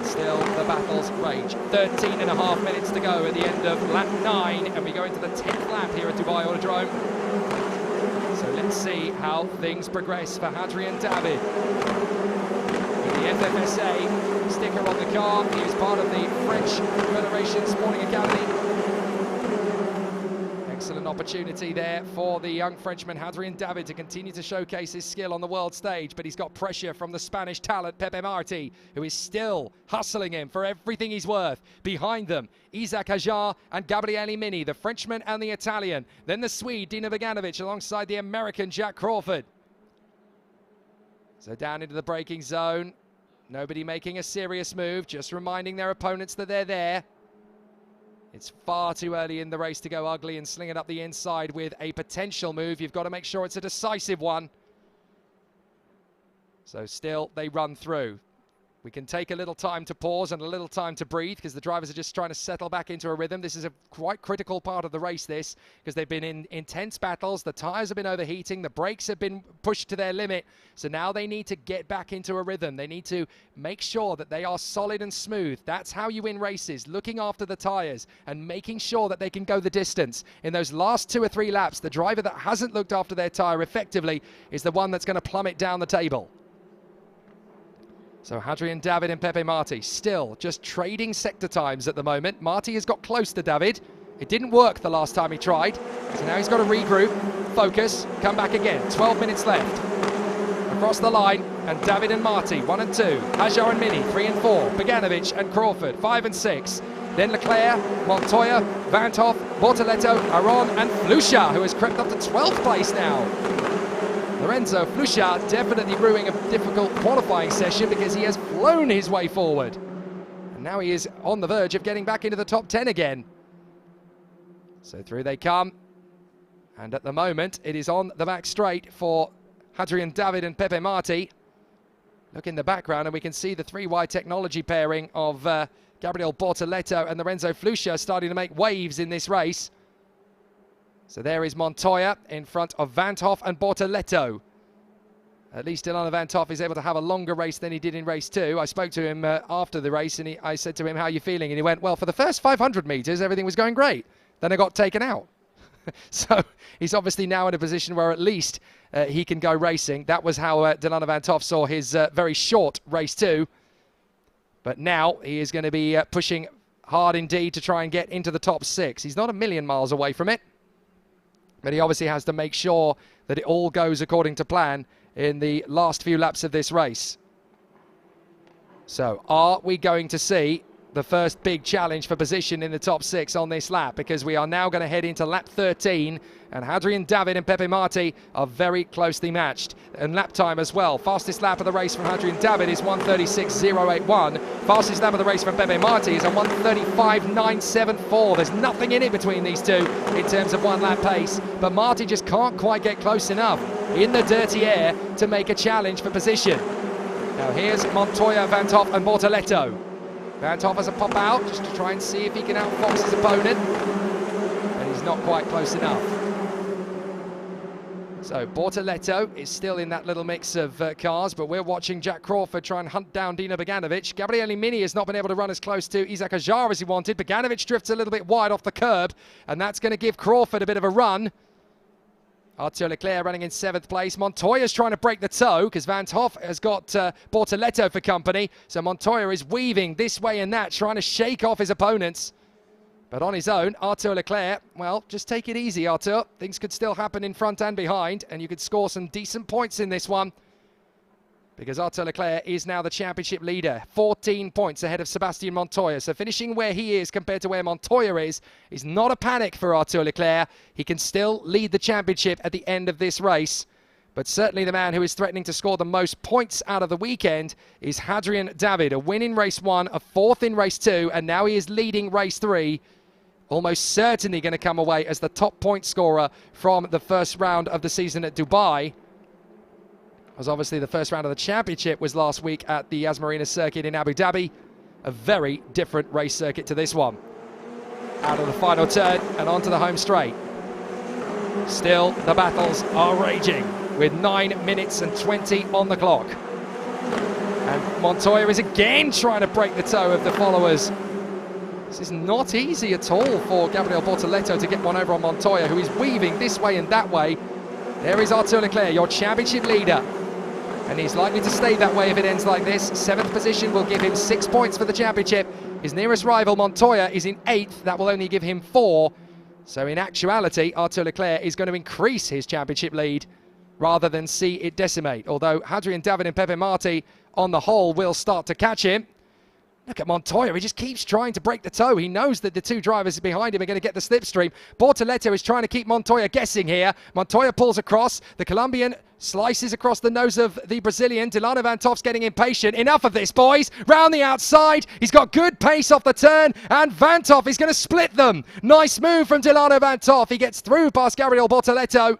Still, the battles rage. 13.5 minutes to go at the end of lap 9, and we go into the 10th lap here at Dubai Autodrome. So let's see how things progress for Hadrian David. With the FFSA sticker on the car, he is part of the French Federation Sporting Academy. Excellent opportunity there for the young Frenchman Hadrian David to continue to showcase his skill on the world stage, but he's got pressure from the Spanish talent Pepe Marti, who is still hustling him for everything he's worth. Behind them, Isaac Hajar and Gabriele Mini, the Frenchman and the Italian. Then the Swede, Dino Beganovic, alongside the American Jack Crawford. So down into the braking zone. Nobody making a serious move, just reminding their opponents that they're there. It's far too early in the race to go ugly and sling it up the inside with a potential move. You've got to make sure it's a decisive one. So still, they run through. We can take a little time to pause and a little time to breathe because the drivers are just trying to settle back into a rhythm. This is a quite critical part of the race, this, because they've been in intense battles. The tyres have been overheating. The brakes have been pushed to their limit. So now they need to get back into a rhythm. They need to make sure that they are solid and smooth. That's how you win races, looking after the tyres and making sure that they can go the distance. In those last 2 or 3 laps, the driver that hasn't looked after their tyre effectively is the one that's going to plummet down the table. So Hadrian David and Pepe Marti still just trading sector times at the moment. Marti has got close to David. It didn't work the last time he tried. So now he's got to regroup, focus, come back again. 12 minutes left. Across the line, and David and Marti, 1 and 2. Hajar and Mini, 3 and 4. Beganovic and Crawford, 5 and 6. Then Leclerc, Montoya, Van Toff, Bortoleto, Aron and Fluchat, who has crept up to 12th place now. Lorenzo Fluchat definitely brewing a difficult qualifying session because he has flown his way forward. And now he is on the verge of getting back into the top 10 again. So through they come. And at the moment, it is on the back straight for Hadrian David and Pepe Marti. Look in the background and we can see the 3Y technology pairing of Gabriel Bortoleto and Lorenzo Fluchat starting to make waves in this race. So there is Montoya in front of Van Toff and Bortoleto. At least Delano Van Toff is able to have a longer race than he did in race 2. I spoke to him after the race and I said to him, how are you feeling? And he went, well, for the first 500 metres, everything was going great. Then I got taken out. So he's obviously now in a position where at least he can go racing. That was how Delano Van Toff saw his very short race 2. But now he is going to be pushing hard indeed to try and get into the top 6. He's not a million miles away from it. But he obviously has to make sure that it all goes according to plan in the last few laps of this race. So are we going to see the first big challenge for position in the top 6 on this lap? Because we are now going to head into lap 13 and Hadrian David and Pepe Marti are very closely matched. And lap time as well. Fastest lap of the race from Hadrian David is 1:36.081. Fastest lap of the race from Pepe Marti is a 1:35.974. There's nothing in it between these two in terms of one lap pace. But Marti just can't quite get close enough in the dirty air to make a challenge for position. Now here's Montoya, Van Toff and Bortoleto. Van Toff has a pop out just to try and see if he can outfox his opponent. And he's not quite close enough. So Bortoleto is still in that little mix of cars, but we're watching Jack Crawford try and hunt down Dino Beganovic. Gabriele Mini has not been able to run as close to Isaac Ajar as he wanted. Beganovic drifts a little bit wide off the curb, and that's going to give Crawford a bit of a run. Arthur Leclerc running in 7th place. Montoya's trying to break the toe because Van 't Hoff has got Bortoleto for company. So Montoya is weaving this way and that, trying to shake off his opponents. But on his own, Arthur Leclerc, well, just take it easy, Arthur. Things could still happen in front and behind, and you could score some decent points in this one. Because Arthur Leclerc is now the championship leader, 14 points ahead of Sebastian Montoya. So finishing where he is compared to where Montoya is not a panic for Arthur Leclerc. He can still lead the championship at the end of this race. But certainly the man who is threatening to score the most points out of the weekend is Hadrian David. A win in race 1, a 4th in race 2, and now he is leading race 3. Almost certainly going to come away as the top point scorer from the first round of the season at Dubai. As obviously the first round of the championship was last week at the Yas Marina circuit in Abu Dhabi. A very different race circuit to this one. Out of the final turn and onto the home straight. Still, the battles are raging with 9 minutes and 20 on the clock. And Montoya is again trying to break the toe of the followers. This is not easy at all for Gabriel Bortoleto to get one over on Montoya, who is weaving this way and that way. There is Arthur Leclerc, your championship leader. And he's likely to stay that way if it ends like this. 7th position will give him 6 points for the championship. His nearest rival, Montoya, is in 8th. That will only give him 4. So in actuality, Arthur Leclerc is going to increase his championship lead rather than see it decimate. Although Hadrian David and Pepe Marti, on the whole, will start to catch him. Look at Montoya, he just keeps trying to break the toe. He knows that the 2 drivers behind him are going to get the slipstream. Bortoleto is trying to keep Montoya guessing here. Montoya pulls across. The Colombian slices across the nose of the Brazilian. Delano Van 't Hoff's getting impatient. Enough of this, boys. Round the outside. He's got good pace off the turn, and Van 't Hoff is going to split them. Nice move from Delano Van 't Hoff. He gets through past Gabriel Bortoleto.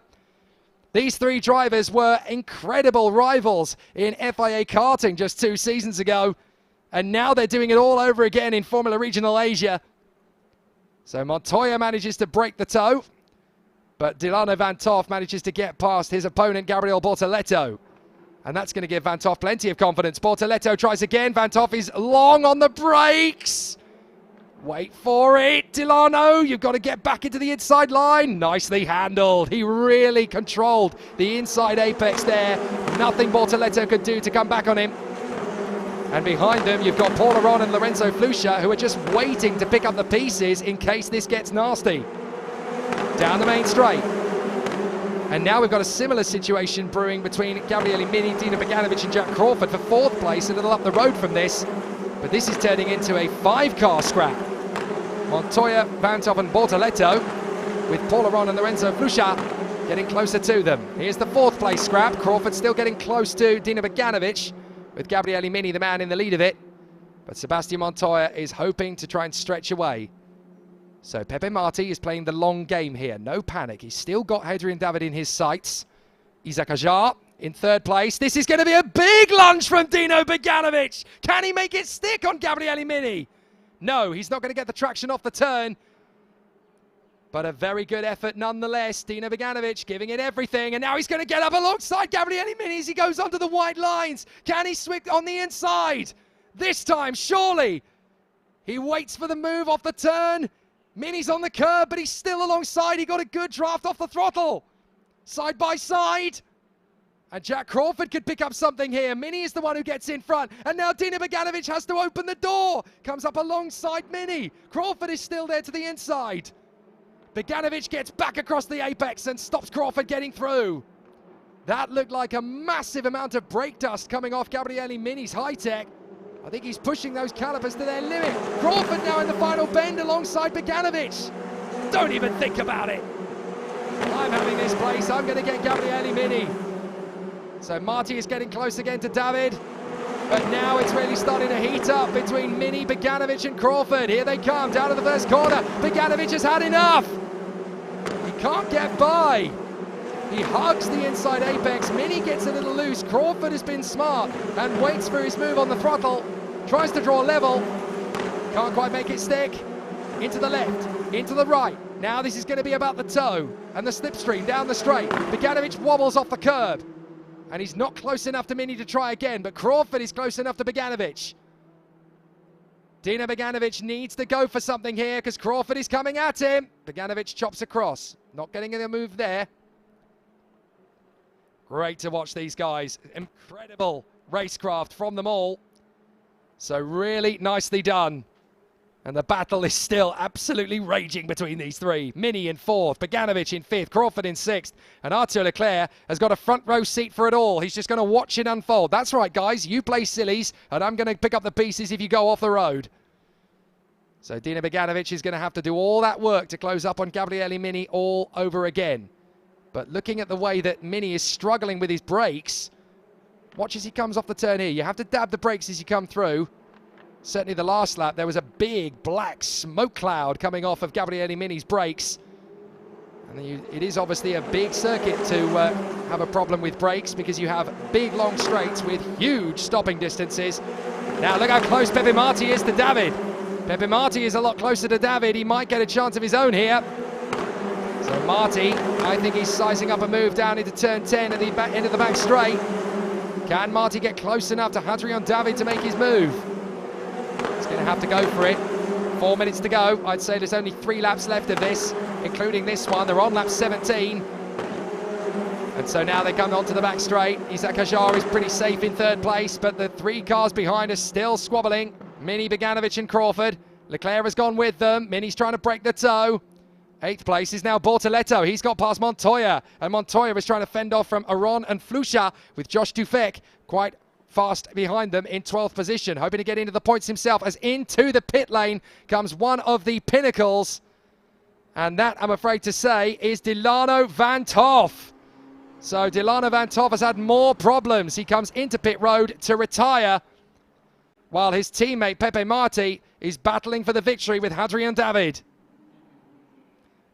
These 3 drivers were incredible rivals in FIA karting just 2 seasons ago. And now they're doing it all over again in Formula Regional Asia. So Montoya manages to break the toe, but Delano Van 't Hoff manages to get past his opponent, Gabriel Bortoleto. And that's going to give Van 't Hoff plenty of confidence. Bortoleto tries again. Van 't Hoff is long on the brakes. Wait for it, Delano. You've got to get back into the inside line. Nicely handled. He really controlled the inside apex there. Nothing Bortoleto could do to come back on him. And behind them, you've got Paul Aron and Lorenzo Flusha, who are just waiting to pick up the pieces in case this gets nasty. Down the main straight. And now we've got a similar situation brewing between Gabriele Mini, Dino Beganovic and Jack Crawford for 4th place, a little up the road from this. But this is turning into a 5-car scrap. Montoya, Van 't Hoff and Bortoleto, with Paul Aron and Lorenzo Flusha getting closer to them. Here's the 4th place scrap. Crawford still getting close to Dino Beganovic, with Gabriele Mini, the man in the lead of it. But Sebastian Montoya is hoping to try and stretch away. So Pepe Marti is playing the long game here. No panic. He's still got Hadrian David in his sights. Isaac Ajar in 3rd place. This is going to be a big lunge from Dino Beganovic. Can he make it stick on Gabriele Mini? No, he's not going to get the traction off the turn. But a very good effort nonetheless. Dino Beganovic giving it everything. And now he's going to get up alongside Gabriele Mini as he goes onto the white lines. Can he swing on the inside? This time, surely. He waits for the move off the turn. Mini's on the curb, but he's still alongside. He got a good draft off the throttle. Side by side. And Jack Crawford could pick up something here. Mini is the one who gets in front. And now Dino Beganovic has to open the door. Comes up alongside Mini. Crawford is still there to the inside. Beganovic gets back across the apex and stops Crawford getting through. That looked like a massive amount of brake dust coming off Gabriele Mini's high-tech. I think he's pushing those calipers to their limit. Crawford now in the final bend alongside Beganovic. Don't even think about it. I'm having this place. I'm going to get Gabriele Mini. So Marti is getting close again to David. But now it's really starting to heat up between Mini, Beganovic and Crawford. Here they come, down to the first corner. Beganovic has had enough. He can't get by. He hugs the inside apex. Mini gets a little loose. Crawford has been smart and waits for his move on the throttle. Tries to draw level. Can't quite make it stick. Into the left, into the right. Now this is going to be about the toe and the slipstream down the straight. Beganovic wobbles off the curb. And he's not close enough to Mini to try again, but Crawford is close enough to Beganovic. Dino Beganovic needs to go for something here because Crawford is coming at him. Beganovic chops across. Not getting a move there. Great to watch these guys. Incredible racecraft from them all. So really nicely done. And the battle is still absolutely raging between these three. Mini in fourth, Beganovic in fifth, Crawford in sixth, and Arthur Leclerc has got a front row seat for it all. He's just going to watch it unfold. That's right, guys, you play sillies, and I'm going to pick up the pieces if you go off the road. So Dino Beganovic is going to have to do all that work to close up on Gabriele Mini all over again. But looking at the way that Mini is struggling with his brakes, watch as he comes off the turn here. You have to dab the brakes as you come through. Certainly the last lap, there was a big black smoke cloud coming off of Gabriele Mini's brakes. And it is obviously a big circuit to have a problem with brakes because you have big long straights with huge stopping distances. Now look how close Pepe Marti is to David. Pepe Marti is a lot closer to David. He might get a chance of his own here. So Marti, I think he's sizing up a move down into turn 10 at the end of the back straight. Can Marti get close enough to Hadrian David to make his move? He's going to have to go for it. 4 minutes to go. I'd say there's only 3 laps left of this, including this one. They're on lap 17. And so now they come onto the back straight. Isaac Hajar is pretty safe in third place, but the 3 cars behind are still squabbling. Mini, Beganovic and Crawford. Leclerc has gone with them. Mini's trying to break the toe. 8th place is now Bortoletto. He's got past Montoya, and Montoya is trying to fend off from Aron and Flusha with Josh Tufek quite fast behind them in 12th position, hoping to get into the points himself as into the pit lane comes one of the pinnacles. And that, I'm afraid to say, is Delano Van Toff. So Delano Van Toff has had more problems. He comes into pit road to retire, while his teammate Pepe Marti is battling for the victory with Hadrian David.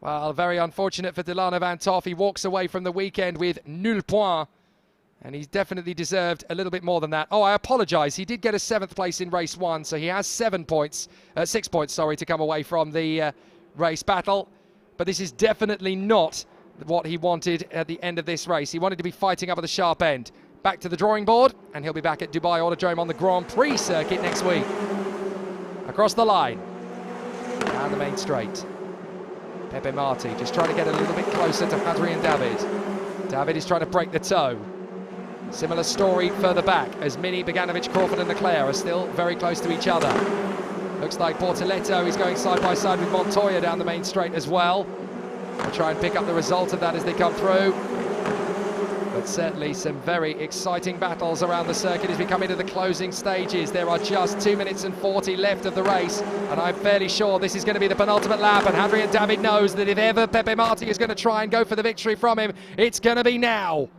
Well, very unfortunate for Delano Van Toff. He walks away from the weekend with nul point. And he's definitely deserved a little bit more than that. Oh, I apologise. He did get a 7th place in race 1, so he has 6 points, to come away from the race battle. But this is definitely not what he wanted at the end of this race. He wanted to be fighting up at the sharp end. Back to the drawing board, and he'll be back at Dubai Autodrome on the Grand Prix circuit next week. Across the line, down the main straight. Pepe Marti just trying to get a little bit closer to Hadrian David. David is trying to break the toe. Similar story further back as Mini, Beganovic, Crawford and Leclerc are still very close to each other. Looks like Bortoletto is going side by side with Montoya down the main straight as well. We'll try and pick up the result of that as they come through. But certainly some very exciting battles around the circuit as we come into the closing stages. There are just 2 minutes and 40 left of the race, and I'm fairly sure this is going to be the penultimate lap, and Hadrian David knows that if ever Pepe Marti is going to try and go for the victory from him, it's going to be now.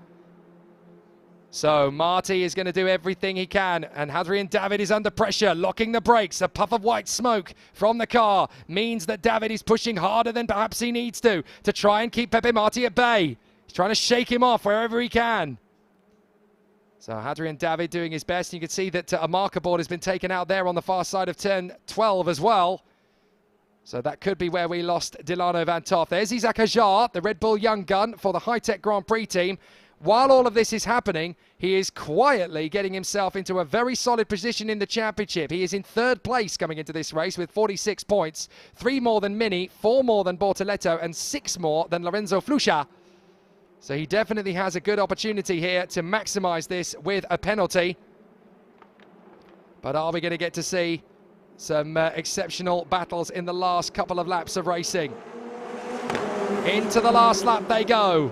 So Marti is going to do everything he can, and Hadrian David is under pressure, locking the brakes. A puff of white smoke from the car means that David is pushing harder than perhaps he needs to try and keep Pepe Marti at bay. He's trying to shake him off wherever he can. So Hadrian David doing his best. You can see that a marker board has been taken out there on the far side of turn 12 as well. So that could be where we lost Delano Van Toff. There's Isaac Hajar, the Red Bull young gun for the High-Tech Grand Prix team. While all of this is happening, he is quietly getting himself into a very solid position in the championship. He is in 3rd place coming into this race with 46 points, 3 more than Mini, 4 more than Bortoletto, and 6 more than Lorenzo Flusha. So he definitely has a good opportunity here to maximise this with a penalty. But are we going to get to see some exceptional battles in the last couple of laps of racing? Into the last lap they go.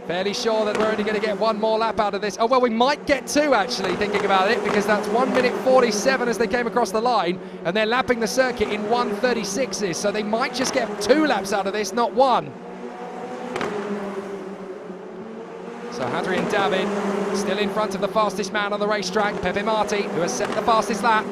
Fairly sure that we're only going to get 1 more lap out of this. Oh, well, we might get 2, actually, thinking about it, because that's 1 minute 47 as they came across the line, and they're lapping the circuit in 1:36s, so they might just get 2 laps out of this, not 1. So Hadrian David still in front of the fastest man on the racetrack, Pepe Marti, who has set the fastest lap.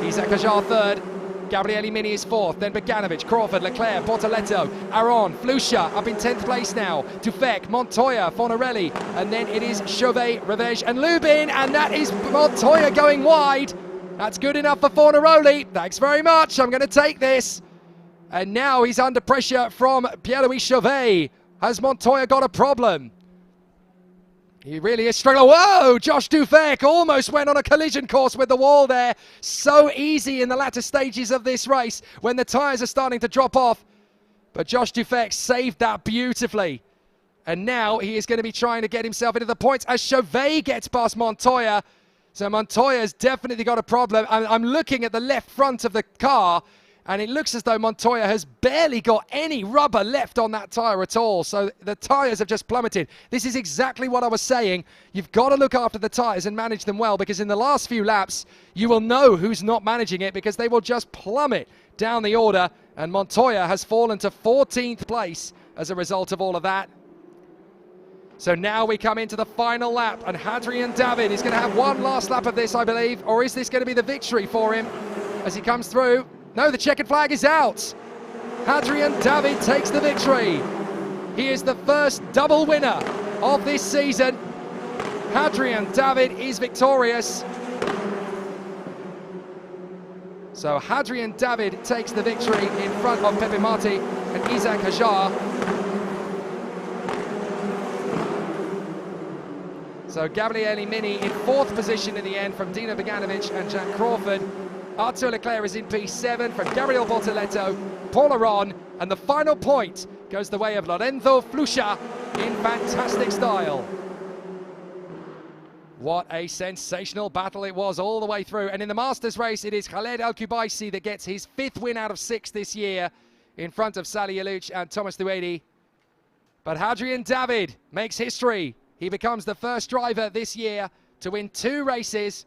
Isaac Hajar 3rd. Gabriele Mini is 4th, then Beganovic, Crawford, Leclerc, Bortoletto, Aron, Flusha up in 10th place now. Tufek, Montoya, Fornarelli, and then it is Chauvet, Revege and Lubin, and that is Montoya going wide. That's good enough for Fornaroli. Thanks very much, I'm going to take this. And now he's under pressure from Pierre-Louis Chauvet. Has Montoya got a problem? He really is struggling. Whoa! Josh Dufek almost went on a collision course with the wall there. So easy in the latter stages of this race when the tyres are starting to drop off. But Josh Dufek saved that beautifully. And now he is going to be trying to get himself into the points as Chauvet gets past Montoya. So Montoya's definitely got a problem. I'm looking at the left front of the car, and it looks as though Montoya has barely got any rubber left on that tyre at all. So the tyres have just plummeted. This is exactly what I was saying. You've got to look after the tyres and manage them well, because in the last few laps, you will know who's not managing it, because they will just plummet down the order. And Montoya has fallen to 14th place as a result of all of that. So now we come into the final lap, and Hadrian David is going to have one last lap of this, I believe. Or is this going to be the victory for him as he comes through? No, the checkered flag is out. Hadrian David takes the victory. He is the first double winner of this season. Hadrian David is victorious. So Hadrian David takes the victory in front of Pepe Marti and Isaac Hajar. So Gabriele Mini in 4th position in the end from Dino Beganovic and Jack Crawford. Arthur Leclerc is in P7 from Gabriel Bortoletto, Paul Aron, and the final point goes the way of Lorenzo Flusha in fantastic style. What a sensational battle it was all the way through. And in the Masters race, it is Khaled Al-Kubaisi that gets his 5th win out of 6 this year in front of Sally Yalouch and Thomas Duedi. But Hadrian David makes history. He becomes the first driver this year to win 2 races.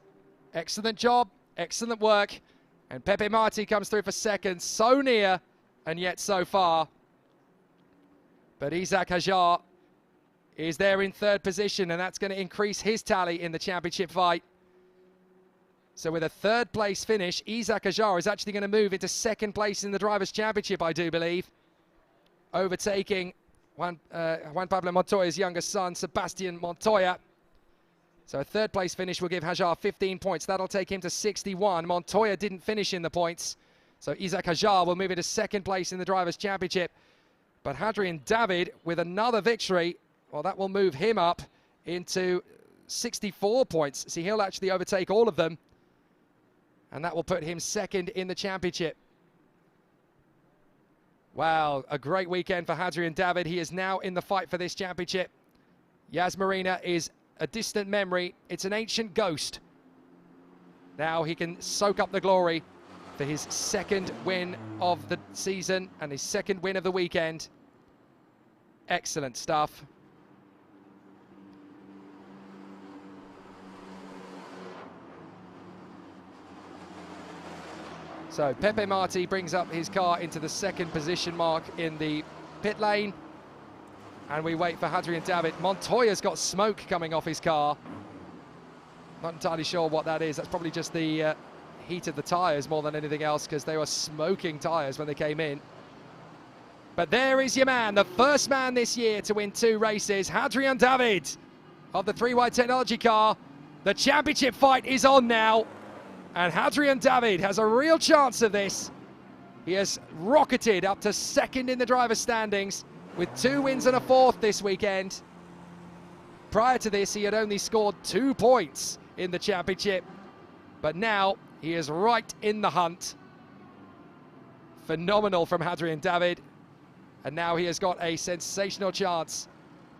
Excellent job, excellent work. And Pepe Marti comes through for 2nd, so near and yet so far. But Isaac Hajar is there in 3rd position, and that's going to increase his tally in the championship fight. So with a 3rd place finish, Isaac Hajar is actually going to move into 2nd place in the Drivers' Championship, I do believe, overtaking Juan Pablo Montoya's younger son, Sebastian Montoya. So a 3rd place finish will give Hajar 15 points. That'll take him to 61. Montoya didn't finish in the points, so Isaac Hajar will move into 2nd place in the Drivers' Championship. But Hadrian David with another victory, well, that will move him up into 64 points. See, he'll actually overtake all of them, and that will put him 2nd in the championship. Wow, a great weekend for Hadrian David. He is now in the fight for this championship. Yas Marina is a distant memory. It's an ancient ghost. Now he can soak up the glory for his 2nd win of the season and his 2nd win of the weekend. Excellent stuff. So Pepe Marti brings up his car into the 2nd position mark in the pit lane. And we wait for Hadrian David. Montoya's got smoke coming off his car. Not entirely sure what that is. That's probably just the heat of the tyres more than anything else, because they were smoking tyres when they came in. But there is your man, the first man this year to win 2 races, Hadrian David of the 3Y Technology car. The championship fight is on now. And Hadrian David has a real chance of this. He has rocketed up to 2nd in the driver's standings with 2 wins and a 4th this weekend. Prior to this, he had only scored 2 points in the championship. But now he is right in the hunt. Phenomenal from Hadrian David. And now he has got a sensational chance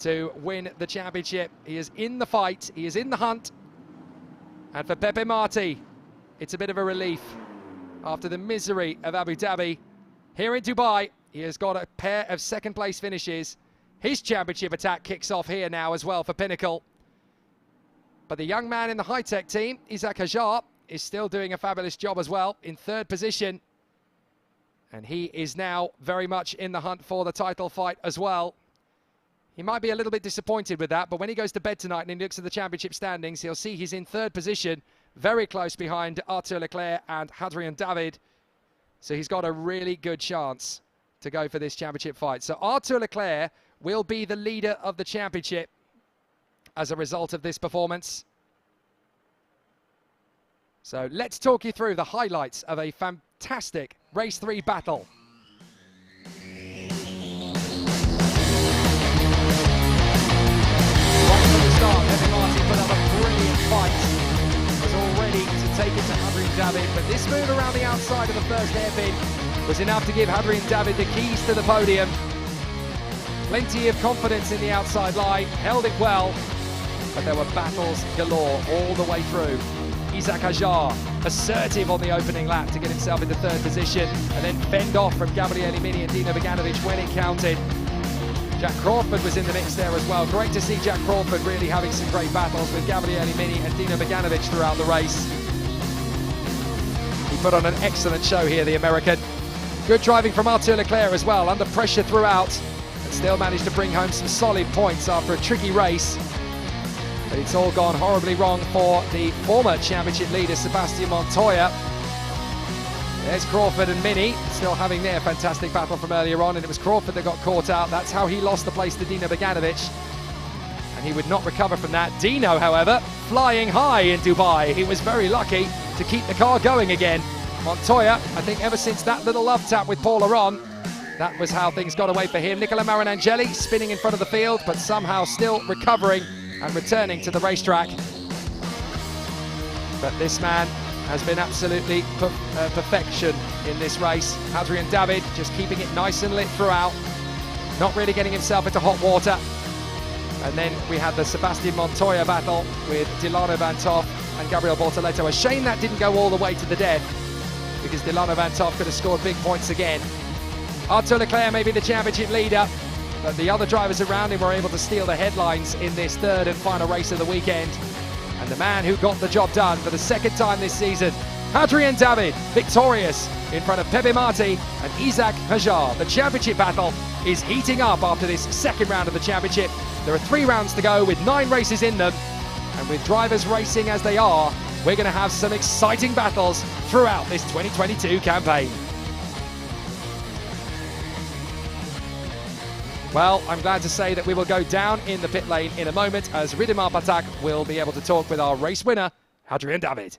to win the championship. He is in the fight. He is in the hunt. And for Pepe Marti, it's a bit of a relief after the misery of Abu Dhabi. Here in Dubai, he has got a pair of 2nd place finishes. His championship attack kicks off here now as well for Pinnacle. But the young man in the high-tech team, Isaac Hajar, is still doing a fabulous job as well in 3rd position. And he is now very much in the hunt for the title fight as well. He might be a little bit disappointed with that, but when he goes to bed tonight and he looks at the championship standings, he'll see he's in 3rd position, very close behind Arthur Leclerc and Hadrian David. So he's got a really good chance to go for this championship fight. So Arthur Leclerc will be the leader of the championship as a result of this performance. So let's talk you through the highlights of a fantastic Race 3 battle. Mini to take it to Hadrian David, but this move around the outside of the first hairpin was enough to give Hadrian David the keys to the podium. Plenty of confidence in the outside line, held it well, but there were battles galore all the way through. Isaac Hajar, assertive on the opening lap to get himself into third position, and then fend off from Gabriele Mini and Dino Beganovic when it counted. Jack Crawford was in the mix there as well. Great to see Jack Crawford really having some great battles with Gabriele Mini and Dino Beganovic throughout the race. He put on an excellent show here, the American. Good driving from Arthur Leclerc as well, under pressure throughout, and still managed to bring home some solid points after a tricky race. But it's all gone horribly wrong for the former championship leader, Sebastian Montoya. There's Crawford and Mini still having their fantastic battle from earlier on, and it was Crawford that got caught out. That's how he lost the place to Dino Beganovic, and he would not recover from that. Dino, however, flying high in Dubai. He was very lucky to keep the car going again. Montoya, I think ever since that little love tap with Paul Aron, that was how things got away for him. Nicola Marinangeli spinning in front of the field, but somehow still recovering and returning to the racetrack. But this man has been absolutely perfection in this race. Hadrian David just keeping it nice and lit throughout, not really getting himself into hot water. And then we had the Sebastian Montoya battle with Dilano Van Toff and Gabriel Bortoleto. A shame that didn't go all the way to the death, because Dilano Van Toff could have scored big points again. Arthur Leclerc may be the championship leader, but the other drivers around him were able to steal the headlines in this third and final race of the weekend. And the man who got the job done for the second time this season, Hadrian David, victorious in front of Pepe Marti and Isaac Hajar. The championship battle is heating up after this second round of the championship. There are 3 rounds to go with 9 races in them, and with drivers racing as they are, we're going to have some exciting battles throughout this 2022 campaign. Well, I'm glad to say that we will go down in the pit lane in a moment, as Ridimar Patak will be able to talk with our race winner, Hadrian David.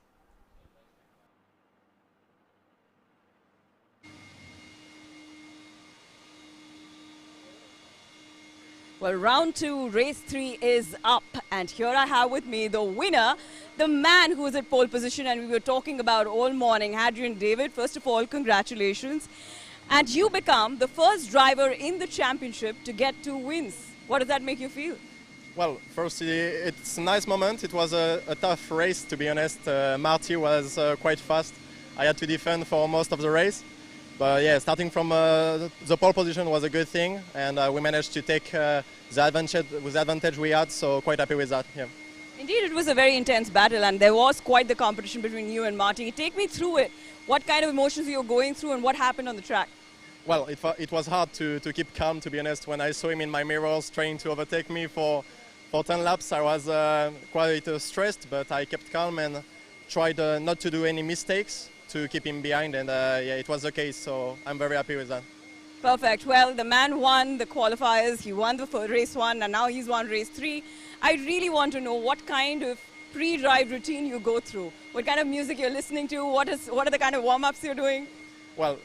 Well, round 2, race 3 is up, and here I have with me the winner, the man who was at pole position and we were talking about all morning, Hadrian David. First of all, congratulations. And you become the first driver in the championship to get 2 wins. What does that make you feel? Well, firstly, it's a nice moment. It was a tough race, to be honest. Marty was quite fast. I had to defend for most of the race. But yeah, starting from the pole position was a good thing, and we managed to take the advantage we had, so quite happy with that. Yeah. Indeed, it was a very intense battle, and there was quite the competition between you and Marty. Take me through it. What kind of emotions you were going through, and what happened on the track? Well, it was hard to keep calm, to be honest. When I saw him in my mirrors trying to overtake me for 10 laps, I was quite stressed, but I kept calm and tried not to do any mistakes to keep him behind, and yeah, it was the case, so I'm very happy with that. Perfect. Well, the man won the qualifiers, he won the race 1, and now he's won race 3. I really want to know what kind of pre-drive routine you go through. What kind of music you're listening to? What are the kind of warm-ups you're doing? Well,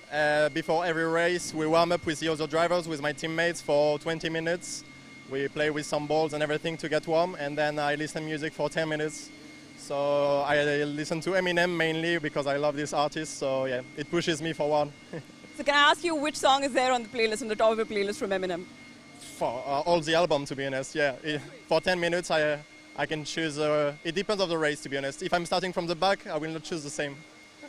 before every race, we warm up with the other drivers, with my teammates for 20 minutes. We play with some balls and everything to get warm, and then I listen to music for 10 minutes. So I listen to Eminem mainly because I love this artist, so yeah, it pushes me forward. So can I ask you which song is there on the playlist, on the top of the playlist from Eminem? For all the album, to be honest, yeah. For 10 minutes, I can choose, it depends on the race, to be honest. If I'm starting from the back, I will not choose the same.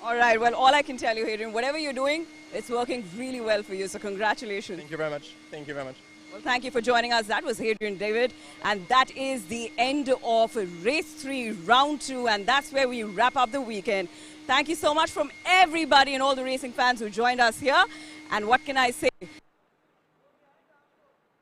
All right, well, all I can tell you, Hadrian, whatever you're doing, it's working really well for you, so congratulations. Thank you very much. Thank you very much. Well, thank you for joining us. That was Hadrian David, and that is the end of race 3, round 2, and that's where we wrap up the weekend. Thank you so much from everybody and all the racing fans who joined us here. And what can I say?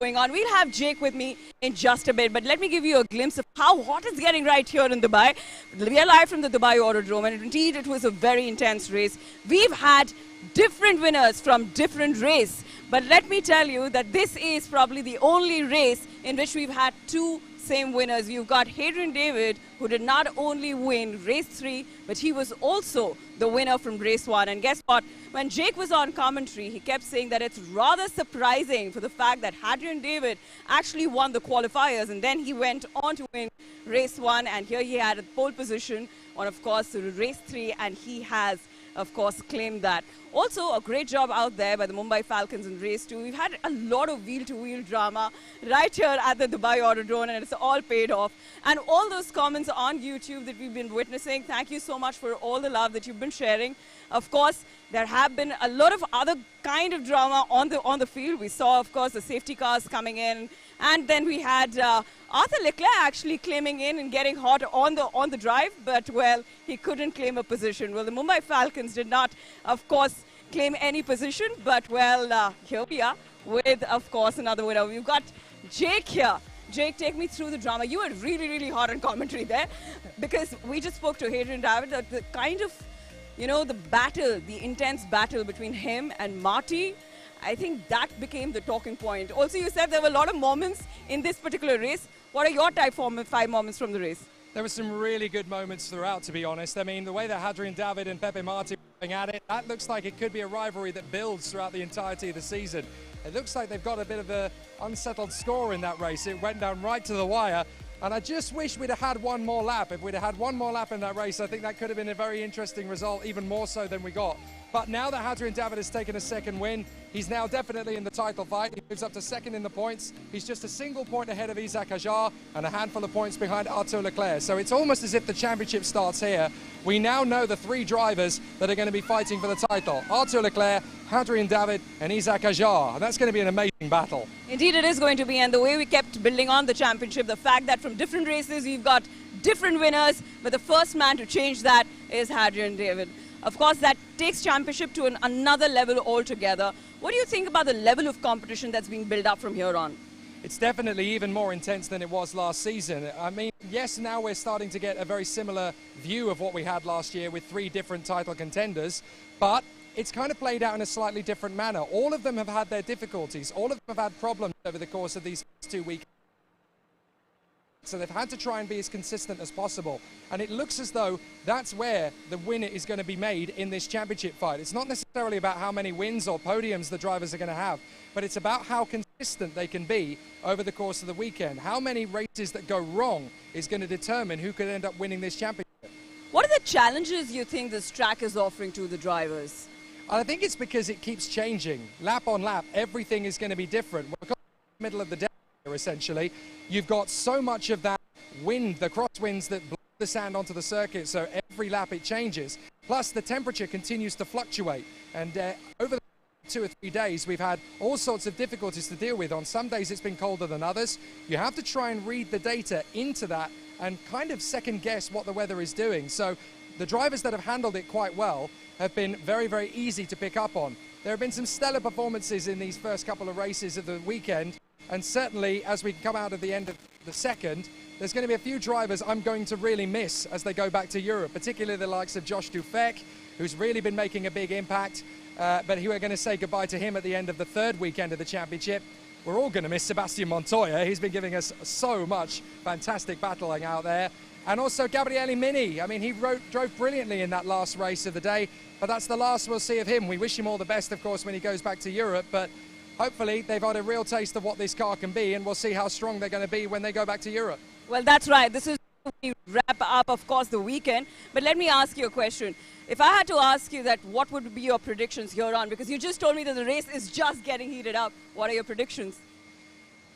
Going on. We'll have Jake with me in just a bit, but let me give you a glimpse of how hot it's getting right here in Dubai. We are live from the Dubai Autodrome, and indeed it was a very intense race. We've had different winners from different races, but let me tell you that this is probably the only race in which we've had 2 same winners. You've got Hadrian David, who did not only win race 3, but he was also the winner from race 1. And guess what? When Jake was on commentary, he kept saying that it's rather surprising for the fact that Hadrian David actually won the qualifiers, and then he went on to win race 1, and here he had a pole position on, of course, race 3, and he has, of course, claimed that. Also, a great job out there by the Mumbai Falcons in race 2. We've had a lot of wheel-to-wheel drama right here at the Dubai Autodrome, and it's all paid off. And all those comments on YouTube that we've been witnessing, thank you so much for all the love that you've been sharing. Of course, there have been a lot of other kind of drama on the field. We saw, of course, the safety cars coming in, and then we had Arthur Leclerc actually claiming in and getting hot on the drive, but, well, he couldn't claim a position. Well, the Mumbai Falcons did not, of course, claim any position, but, well, here we are with, of course, another winner. We've got Jake here. Jake, take me through the drama. You were really, really hot on commentary there, because we just spoke to Hadrian David, the kind of, you know, the battle, the intense battle between him and Marty. I think that became the talking point. Also, you said there were a lot of moments in this particular race. What are your type 5 moments from the race? There were some really good moments throughout, to be honest. I mean, the way that Hadrian David and Pepe Marti were going at it, that looks like it could be a rivalry that builds throughout the entirety of the season. It looks like they've got a bit of an unsettled score in that race. It went down right to the wire. And I just wish we'd have had one more lap. If we'd have had one more lap in that race, I think that could have been a very interesting result, even more so than we got. But now that Hadrian David has taken a second win, he's now definitely in the title fight. He moves up to second in the points. He's just a single point ahead of Isaac Hajar and a handful of points behind Arthur Leclerc. So it's almost as if the championship starts here. We now know the 3 drivers that are going to be fighting for the title: Arthur Leclerc, Hadrian David and Isaac Hajar. And that's going to be an amazing battle. Indeed, it is going to be. And the way we kept building on the championship, the fact that from different races we've got different winners, but the first man to change that is Hadrian David. Of course, that takes championship to another level altogether. What do you think about the level of competition that's being built up from here on? It's definitely even more intense than it was last season. I mean, yes, now we're starting to get a very similar view of what we had last year with 3 different title contenders, but it's kind of played out in a slightly different manner. All of them have had their difficulties. All of them have had problems over the course of these 2 weeks. So they've had to try and be as consistent as possible. And it looks as though that's where the winner is going to be made in this championship fight. It's not necessarily about how many wins or podiums the drivers are going to have, but it's about how consistent they can be over the course of the weekend. How many races that go wrong is going to determine who could end up winning this championship. What are the challenges you think this track is offering to the drivers? I think it's because it keeps changing. Lap on lap, everything is going to be different. We're in the middle of the day, essentially. You've got so much of that wind, the crosswinds that blow the sand onto the circuit, so every lap it changes. Plus, the temperature continues to fluctuate. And over the 2 or 3 days, we've had all sorts of difficulties to deal with. On some days, it's been colder than others. You have to try and read the data into that and kind of second guess what the weather is doing. So the drivers that have handled it quite well have been very, very easy to pick up on. There have been some stellar performances in these first couple of races of the weekend, and certainly as we come out at the end of the second, there's going to be a few drivers I'm going to really miss as they go back to Europe, particularly the likes of Josh Dufek, who's really been making a big impact, but who are going to say goodbye to him at the end of the 3rd weekend of the championship. We're all going to miss Sebastian Montoya. He's been giving us so much fantastic battling out there. And also Gabriele Mini. I mean, he drove brilliantly in that last race of the day, but that's the last we'll see of him. We wish him all the best, of course, when he goes back to Europe, but hopefully they've got a real taste of what this car can be, and we'll see how strong they're going to be when they go back to Europe. Well, that's right. This is we wrap up, of course, the weekend. But let me ask you a question. If I had to ask you that, what would be your predictions here on? Because you just told me that the race is just getting heated up. What are your predictions?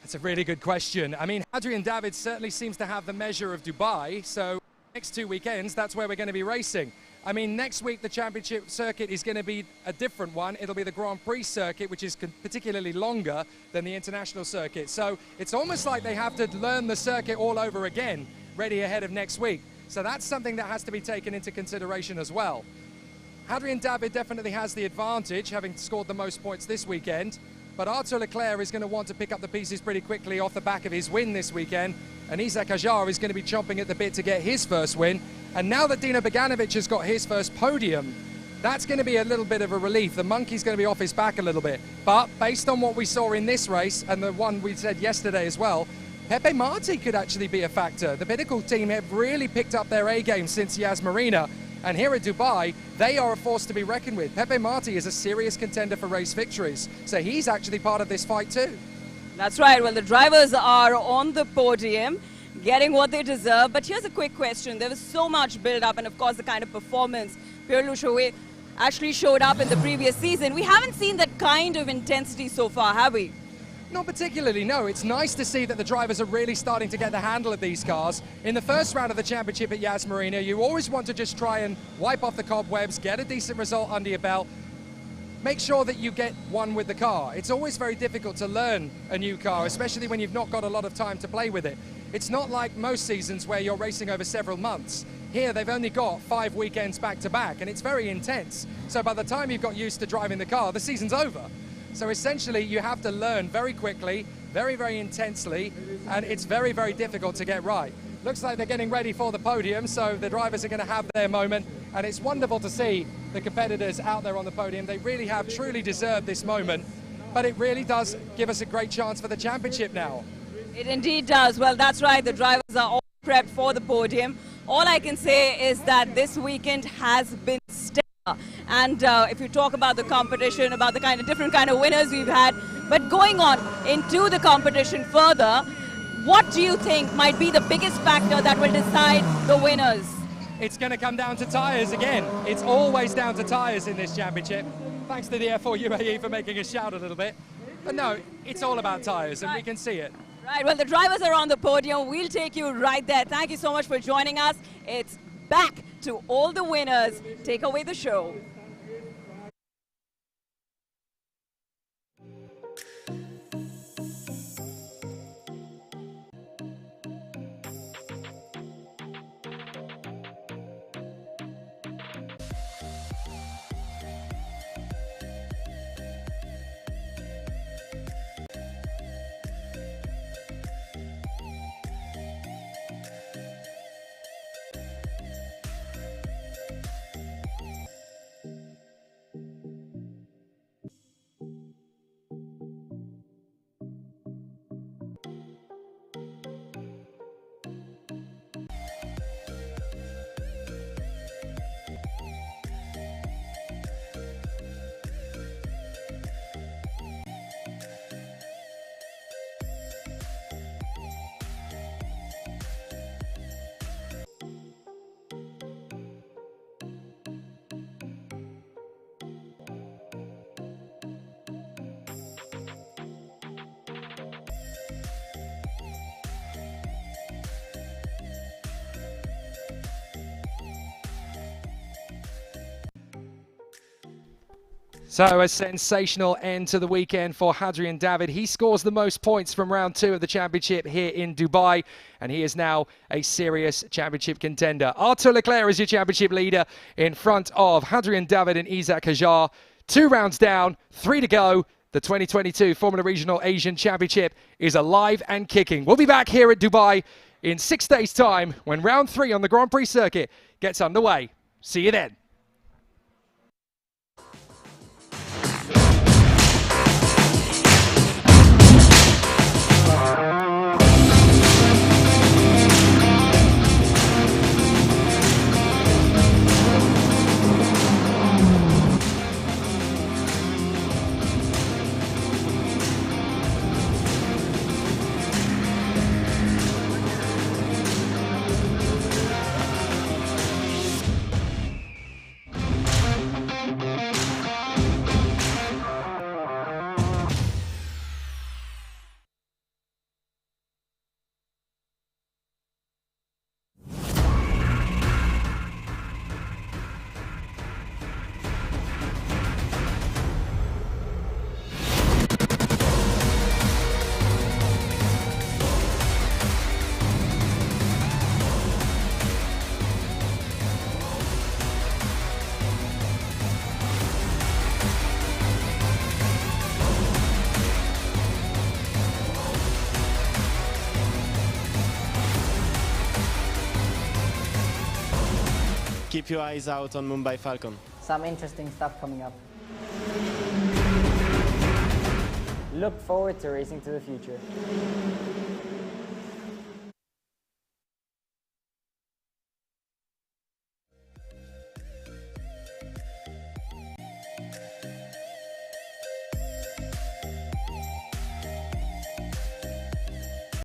That's a really good question. I mean, Hadrian David certainly seems to have the measure of Dubai, so next 2 weekends, that's where we're going to be racing. I mean, next week the championship circuit is going to be a different one. It'll be the Grand Prix circuit, which is particularly longer than the international circuit. So it's almost like they have to learn the circuit all over again, ready ahead of next week. So that's something that has to be taken into consideration as well. Hadrian David definitely has the advantage, having scored the most points this weekend. But Arthur Leclerc is going to want to pick up the pieces pretty quickly off the back of his win this weekend. And Isaac Hajar is going to be chomping at the bit to get his first win. And now that Dino Beganovic has got his first podium, that's going to be a little bit of a relief. The monkey's going to be off his back a little bit. But based on what we saw in this race, and the one we said yesterday as well, Pepe Marti could actually be a factor. The Pinnacle team have really picked up their A game since Yas Marina. And here at Dubai, they are a force to be reckoned with. Pepe Marti is a serious contender for race victories. So he's actually part of this fight too. That's right. Well, the drivers are on the podium, getting what they deserve. But here's a quick question. There was so much build-up and, of course, the kind of performance Pierre-Louis Chauvet actually showed up in the previous season. We haven't seen that kind of intensity so far, have we? Not particularly, no. It's nice to see that the drivers are really starting to get the handle of these cars. In the first round of the championship at Yas Marina, you always want to just try and wipe off the cobwebs, get a decent result under your belt, make sure that you get one with the car. It's always very difficult to learn a new car, especially when you've not got a lot of time to play with it. It's not like most seasons where you're racing over several months. Here, they've only got 5 weekends back to back, and it's very intense. So by the time you've got used to driving the car, the season's over. So essentially, you have to learn very quickly, very, very intensely, and it's very, very difficult to get right. Looks like they're getting ready for the podium, so the drivers are going to have their moment, and it's wonderful to see the competitors out there on the podium. They really have truly deserved this moment, but it really does give us a great chance for the championship now. It indeed does. Well, that's right. The drivers are all prepped for the podium. All I can say is that this weekend has been stellar. And if you talk about the competition, about the different kind of winners we've had, but going on into the competition further, what do you think might be the biggest factor that will decide the winners? It's going to come down to tyres again. It's always down to tyres in this championship. Thanks to the F4 UAE for making us shout a little bit. But no, it's all about tyres, and we can see it. Right, well, the drivers are on the podium. We'll take you right there. Thank you so much for joining us. It's back to all the winners. Take away the show. So a sensational end to the weekend for Hadrian David. He scores the most points from round 2 of the championship here in Dubai, and he is now a serious championship contender. Arthur Leclerc is your championship leader in front of Hadrian David and Isaac Hajar. 2 rounds down, 3 to go. The 2022 Formula Regional Asian Championship is alive and kicking. We'll be back here at Dubai in 6 days' time when round 3 on the Grand Prix circuit gets underway. See you then. Keep your eyes out on Mumbai Falcon. Some interesting stuff coming up. Look forward to racing to the future.